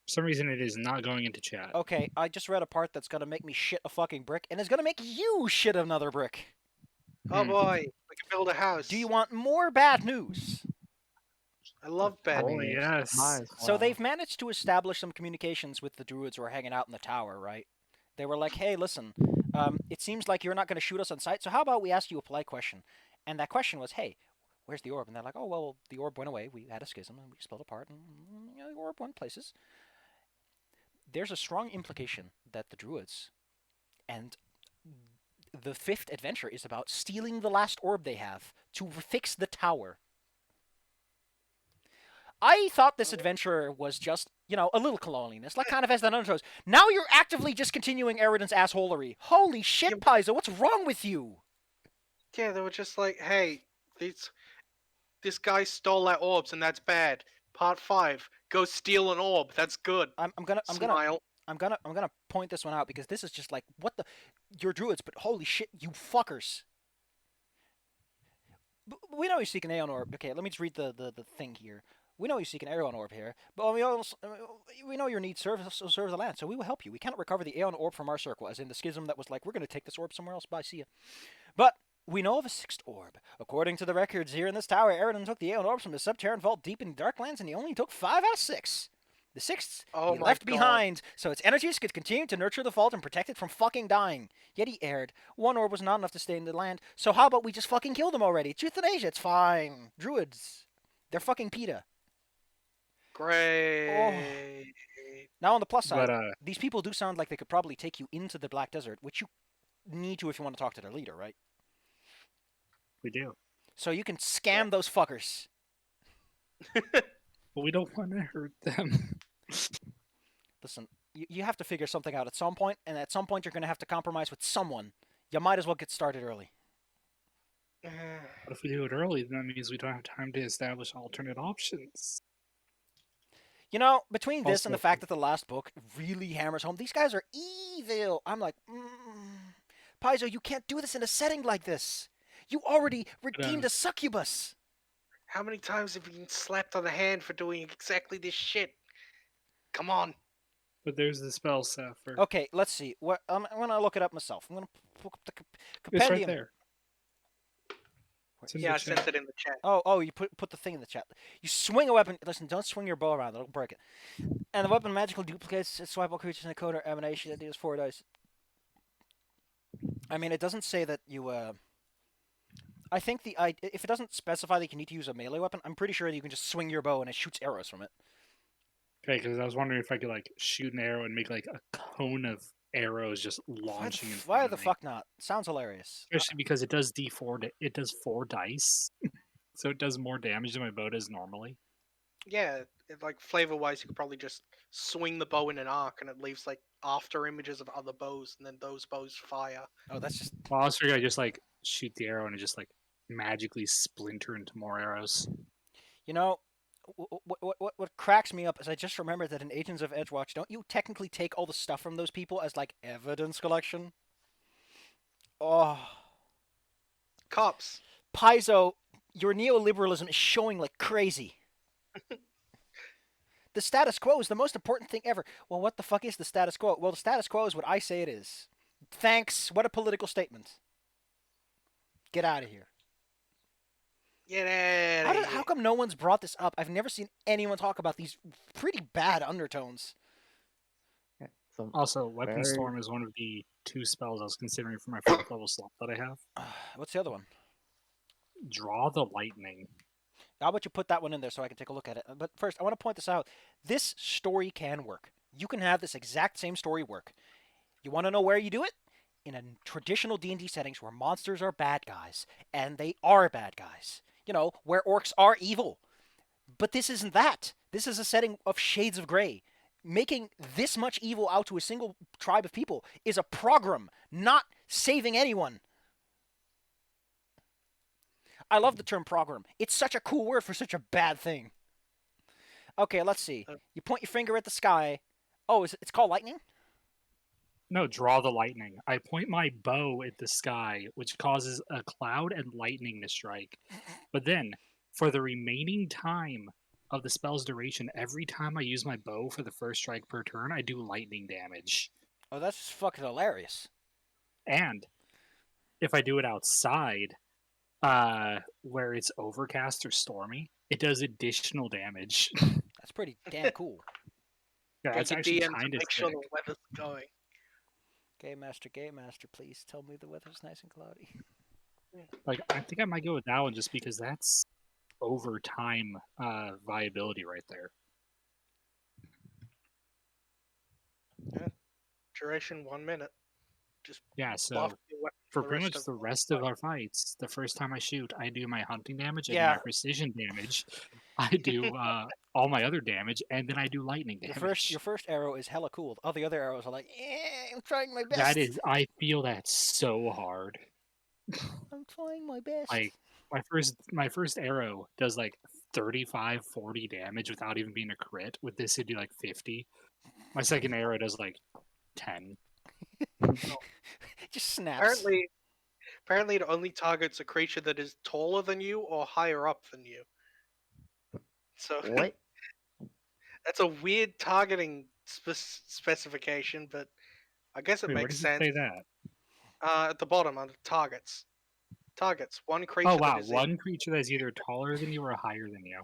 For some reason, it is not going into chat. Okay, I just read a part that's gonna make me shit a fucking brick, and it's gonna make you shit another brick. Oh boy, we can build a house. Do you want more bad news? I love bad news. Yes. So they've managed to establish some communications with the druids who are hanging out in the tower, right? They were like, hey, listen, it seems like you're not going to shoot us on sight, so how about we ask you a polite question? And that question was, hey, where's the orb? And they're like, oh, well, the orb went away. We had a schism, and we split apart, and the orb went places. There's a strong implication that the druids and the fifth adventure is about stealing the last orb they have to fix the tower. I thought this adventure was just, a little colonialness, like kind of as the undertones. Now you're actively just continuing Eridan's assholery. Holy shit, Paizo, what's wrong with you? Yeah, they were just like, hey, this guy stole our orbs and that's bad. Part 5, go steal an orb. That's good. I'm gonna point this one out because this is just like, what the, you're druids, but holy shit, you fuckers. We know you seek an Aeon orb. Okay, let me just read the thing here. We know you seek an Aeon orb here, but we know your need serves the land, so we will help you. We cannot recover the Aeon orb from our circle, as in the schism that was like, we're going to take this orb somewhere else. Bye, see ya. But we know of a sixth orb. According to the records here in this tower, Eridan took the Aeon orbs from the subterranean vault deep in the Darklands, and he only took 5 out of 6. The sixth he left behind, so its energies could continue to nurture the vault and protect it from fucking dying. Yet he erred. 1 orb was not enough to stay in the land, so how about we just fucking kill them already? It's euthanasia, it's fine. Druids. They're fucking PETA. Great. Oh. Now on the plus side, these people do sound like they could probably take you into the Black Desert, which you need to if you want to talk to their leader, right? We do. So you can scam those fuckers. But we don't want to hurt them. Listen, you have to figure something out at some point, and at some point you're going to have to compromise with someone. You might as well get started early. But if we do it early, then that means we don't have time to establish alternate options. Between this and the fact that the last book really hammers home, these guys are evil. I'm like, Paizo, you can't do this in a setting like this. You already redeemed a succubus. How many times have you been slapped on the hand for doing exactly this shit? Come on. But there's the spell Sapphire. Okay, let's see. What I'm gonna look it up myself. I'm gonna look up the It's right compendium. there. Where It's in is Yeah, the I chat. sent it in the chat. Oh, you put the thing in the chat. You swing a weapon. Listen, don't swing your bow around. It'll break it. And the weapon magically duplicates its swipeable creatures in a code or emanation that deals 4 dice. I mean, it doesn't say that you. I think if it doesn't specify that you need to use a melee weapon, I'm pretty sure that you can just swing your bow and it shoots arrows from it. Okay, because I was wondering if I could like shoot an arrow and make like a cone of arrows just launching in front Why of the me. fuck not? Sounds hilarious. Especially because it does D4. It does 4 dice, so it does more damage than my bow does normally. Yeah, like flavor-wise, you could probably just swing the bow in an arc, and it leaves like after images of other bows, and then those bows fire. Oh, that's just. Well, I was figuring I just like shoot the arrow and it just like magically splinter into more arrows. You know, what cracks me up is I just remembered that in Agents of Edgewatch, don't you technically take all the stuff from those people as like evidence collection? Oh, Cops. Paizo, your neoliberalism is showing like crazy. The status quo is the most important thing ever. Well, what the fuck is the status quo? Well, the status quo is what I say it is. Thanks. What a political statement. Get out of here. Get out of How here. come no one's brought this up? I've never seen anyone talk about these pretty bad undertones. Yeah, so Also, Weapon very- Storm is one of the 2 spells I was considering for my 4th level slot that I have. What's the other one? Draw the Lightning. How about you put that one in there so I can take a look at it? But first, I want to point this out. This story can work. You can have this exact same story work. You want to know where you do it? In a traditional D&D settings where monsters are bad guys, and they are bad guys. You know, where orcs are evil. But this isn't that. This is a setting of shades of gray. Making this much evil out to a single tribe of people is a program, not saving anyone. I love the term program. It's such a cool word for such a bad thing. Okay, let's see. You point your finger at the sky. Oh, it's called lightning? No, draw the lightning. I point my bow at the sky, which causes a cloud and lightning to strike. But then, for the remaining time of the spell's duration, every time I use my bow for the first strike per turn, I do lightning damage. Oh, that's just fucking hilarious. And if I do it outside, where it's overcast or stormy, it does additional damage. That's pretty damn cool. Yeah, Get that's your actually DM to kind of make sure the weather's going. Game master, please tell me the weather's nice and cloudy. Like, I think I might go with that one just because that's over time viability right there. Duration 1 minute. Just Yeah, so buff your weapon for the pretty rest much of the rest of our fights, the first time I shoot, I do my hunting damage and Yeah. my precision damage. I do all my other damage, and then I do lightning damage. Your first arrow is hella cool. All the other arrows are like, I'm trying my best. That is, I feel that so hard. I'm trying my best. Like my first arrow does like 35, 40 damage without even being a crit. With this, it'd do like 50. My second arrow does like 10. It just snaps. Apparently, it only targets a creature that is taller than you or higher up than you. So what? that's a weird targeting specification, but I guess it Wait, where makes does it sense. say that? At the bottom under targets. Targets. One creature Oh wow, that is one creature that's either taller than you or higher than you.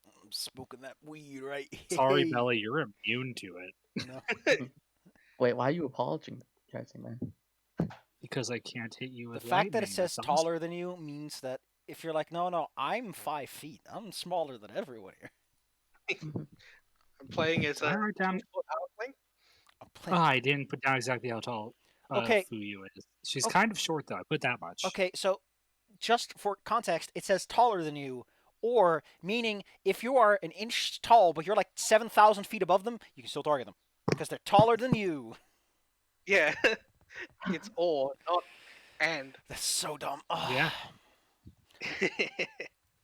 I'm smoking that weed, right? Sorry, Bella, you're immune to it. No. Wait, why are you apologizing, man? Because I can't hit you The with fact that it lightning, says that's taller than you means that if you're like, no, I'm 5 feet. I'm smaller than everyone here. I'm playing as Can I a write down- 2-foot halfling. I'm playing. I didn't put down exactly how tall Okay. Fuyu is. She's Okay. kind of short though. I put that much. Okay, so just for context, it says taller than you, or meaning if you are an inch tall but you're like 7,000 feet above them, you can still target them because they're taller than you. Yeah. It's or, not and. That's so dumb. Ugh. Yeah.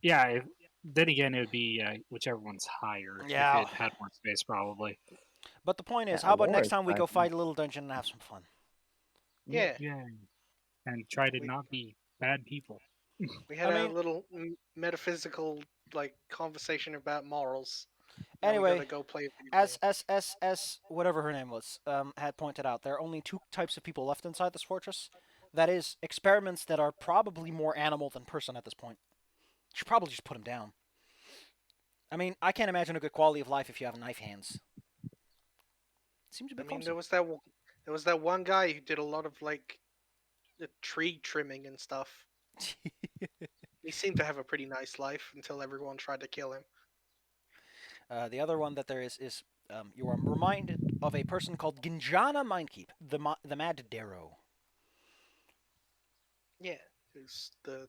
Yeah. Then again, it would be whichever one's higher. Yeah. If it had more space, probably. But the point is, Yeah, how about Laura next is time we go fine. fight a little dungeon and have some fun? Yeah. Yeah. And try to We- not be bad people. We had I a mean- little metaphysical conversation about morals. Now we Anyway, gotta go play a video game. as whatever her name was, had pointed out, there are only two types of people left inside this fortress. That is, experiments that are probably more animal than person at this point. You should probably just put them down. I mean, I can't imagine a good quality of life if you have knife hands. It seems a I bit mean, clumsy. there was that one guy who did a lot of the tree trimming and stuff. He seemed to have a pretty nice life until everyone tried to kill him. The other one that there is you are reminded of a person called Ginjana Mindkeep, the Mad Darrow. Yeah, who's the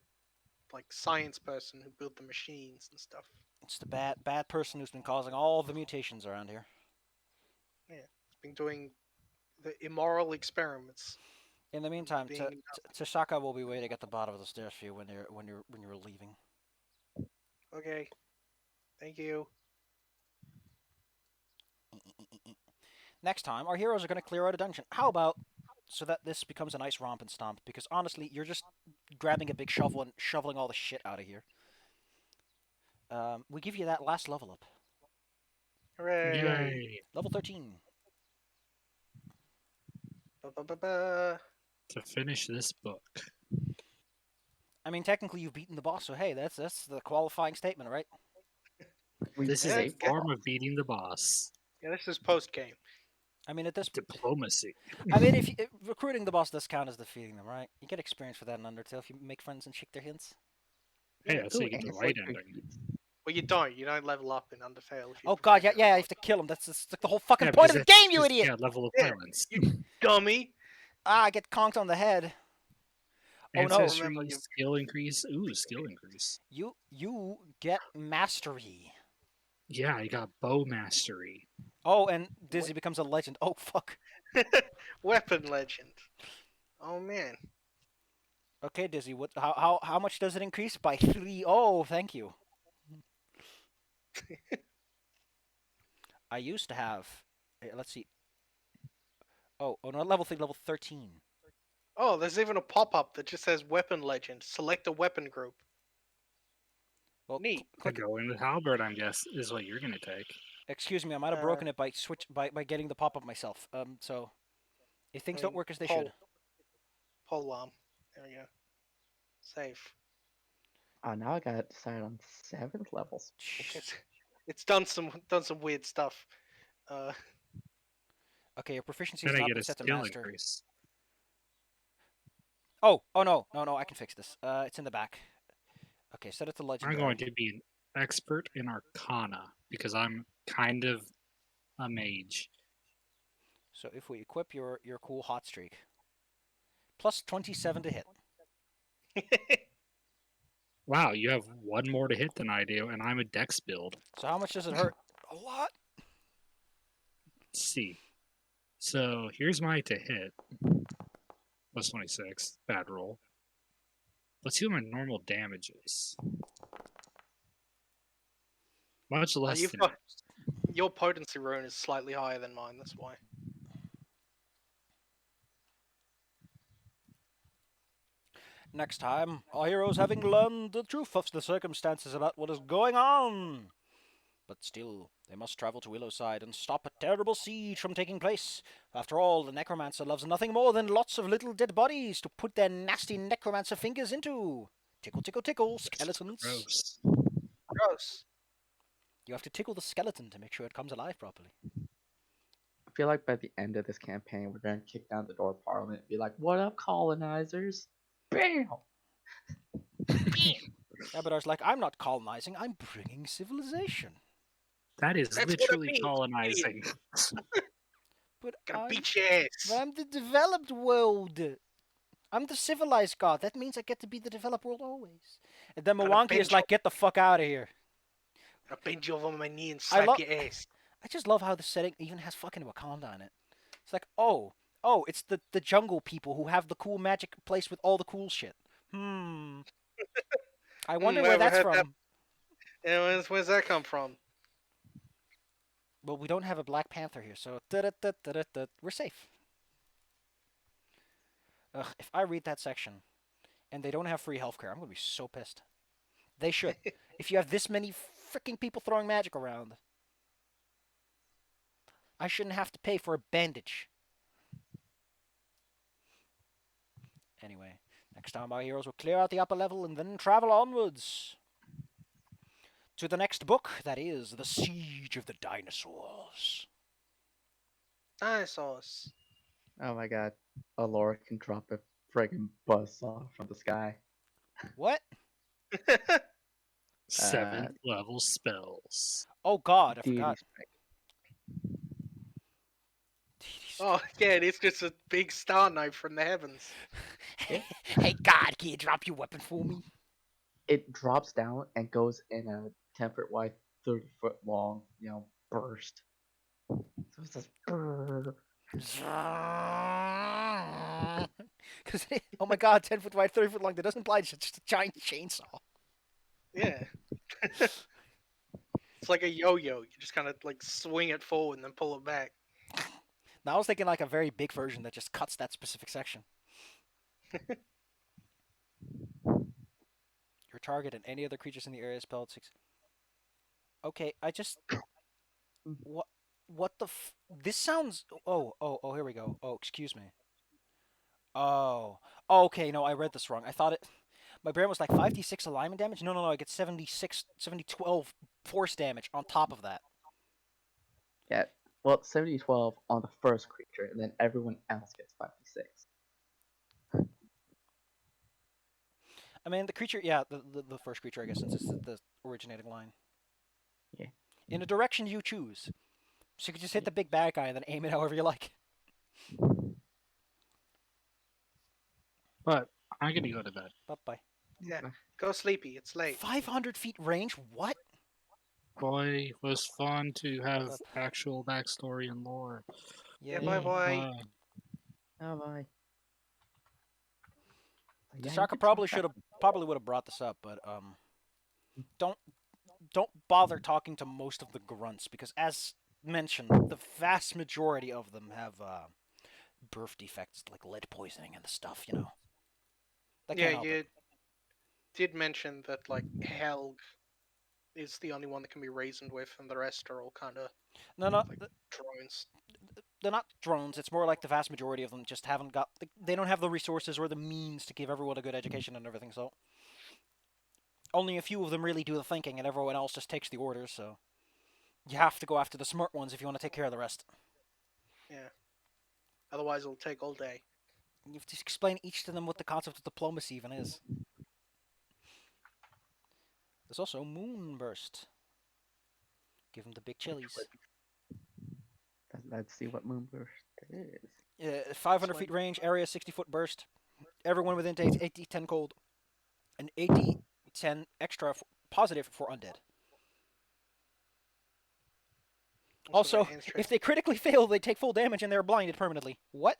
science person who built the machines and stuff. It's the bad person who's been causing all the mutations around here. Yeah, he's been doing the immoral experiments. In the meantime, Being Tashaka will be waiting at the bottom of the stairs for you when you're leaving. okay. Thank you. Next time, our heroes are going to clear out a dungeon. How about so that this becomes a nice romp and stomp? Because honestly, you're just grabbing a big shovel and shoveling all the shit out of here. We give you that last level up. Hooray! Yay! Level 13. Ba-ba-ba-ba. To finish this book. I mean, technically, you've beaten the boss, so hey, that's the qualifying statement, right? This is a Yeah. form of beating the boss. Yeah, this is post game. I mean, at this, Diplomacy. I mean, if recruiting the boss does count as defeating them, right? You get experience for that in Undertale if you make friends and shake their hints. Hey, that's how you get the right ending. Well, you don't. You don't level up in Undertale. If you Oh god, yeah, defeat yeah, you the have to kill him. That's like the whole fucking Yeah, point of because the game, you that's idiot! Yeah, level of Yeah, violence. you dummy. Ah, I get conked on the head. Oh no! Ancestry, Remember, you- skill increase. Ooh, skill increase. You get mastery. Yeah, I got bow mastery. Oh, and Dizzy becomes a legend. Oh fuck. Weapon legend. Oh man. Okay, Dizzy. What? How much does it increase? By 3. Oh, thank you. I used to have. Let's see. Oh, not level 3, level 13. Oh, there's even a pop-up that just says weapon legend. Select a weapon group. Well, Neat. click. Go into halberd, I guess, is what you're gonna take. Excuse me, I might have broken it by getting the pop up myself. So if things don't work as they should. Pole arm. There we go. Save. Oh, now I gotta decide on 7th levels. It's done some weird stuff. Okay, your proficiency Then has I not get been a set to skill master. increase. Oh no, I can fix this. It's in the back. Okay, set it to I'm legendary. going to be an expert in Arcana because I'm kind of a mage. So if we equip your cool hot streak, plus 27 to hit. Wow, you have one more to hit than I do, and I'm a dex build. So how much does it hurt? A lot. Let's see. So here's my to hit. Plus 26. Bad roll. Let's see what my normal damage is. Much less you've than got- Your potency rune is slightly higher than mine. That's why. Next time, our heroes having learned the truth of the circumstances about what is going on. But still, they must travel to Willowside and stop a terrible siege from taking place. After all, the necromancer loves nothing more than lots of little dead bodies to put their nasty necromancer fingers into. Tickle, tickle, tickle, skeletons. Gross. Gross. You have to tickle the skeleton to make sure it comes alive properly. I feel like by the end of this campaign, we're gonna kick down the door of Parliament and be like, "What up, colonizers?" Bam! Yeah, but I was like, I'm not colonizing, I'm bringing civilization. That is That's what it literally means, colonizing. But Gonna I'm, beat your ass. but I'm the developed world. I'm the civilized god. That means I get to be the developed world always. And then Gotta Mwangi bend is like, get the fuck out of here. I'll bend you over my knee and I slap lo- your ass. I just love how the setting even has fucking Wakanda in it. It's like, oh, it's the jungle people who have the cool magic place with all the cool shit. I wonder where Never that's heard from. that. Yeah, where's that come from? Well, we don't have a Black Panther here, so we're safe. Ugh, if I read that section And they don't have free healthcare. I'm gonna be so pissed. They should. If you have this many freaking people throwing magic around, I shouldn't have to pay for a bandage. Anyway, next time our heroes will clear out the upper level and then travel onwards to the next book, that is The Siege of the Dinosaurs. Dinosaurs. Oh my god. Alora can drop a friggin' buzzsaw from the sky. What? 7th level spells. Oh god, I Deity forgot. strike. Oh, yeah, it's just a big star knife from the heavens. Hey god, can you drop your weapon for me? It drops down and goes in a 10-foot wide, 30-foot long, burst. So it's just. Because, oh my god, 10 foot wide, 30 foot long, that doesn't imply it's just a giant chainsaw. Yeah. It's like a yo-yo. You just kind of like swing it forward and then pull it back. Now I was thinking like a very big version that just cuts that specific section. Your target and any other creatures in the area spelled 6. Okay, I just... What the This sounds... Oh, here we go. Oh, excuse me. Oh, okay, no, I read this wrong. I thought it... My brain was like 5d6 alignment damage. No, I get 12 force damage on top of that. Yeah. Well, 70-12 on the first creature, and then everyone else gets 5d6. I mean, the creature... Yeah, the first creature, I guess, since it's the originating line. Yeah. In a direction you choose. So you can just hit the big bad guy and then aim it however you like. But I'm gonna go to bed. Bye-bye. Yeah. Go sleepy. It's late. 500 feet range? What? Boy, it was fun to have actual backstory and lore. Yeah, bye-bye. Oh my. Shaka probably would have brought this up, but don't bother talking to most of the grunts because, as mentioned, the vast majority of them have birth defects like lead poisoning and the stuff, you know. They can't Yeah, help you it. did mention that like Helg is the only one that can be reasoned with, and the rest are all kind of No, like drones. they're not drones. It's more like the vast majority of them just haven't got. They don't have the resources or the means to give everyone a good education and everything. So only a few of them really do the thinking, and everyone else just takes the orders. So you have to go after the smart ones if you want to take care of the rest. Yeah. Otherwise, it'll take all day. You have to explain each to them what the concept of diplomacy even is. There's also Moonburst. Give them the big chilies. Let's see what Moonburst is. 500 feet range, area 60-foot burst. Everyone within takes 8d10 cold. And 8d10 extra positive for undead. Also, if they critically fail, they take full damage and they're blinded permanently. What?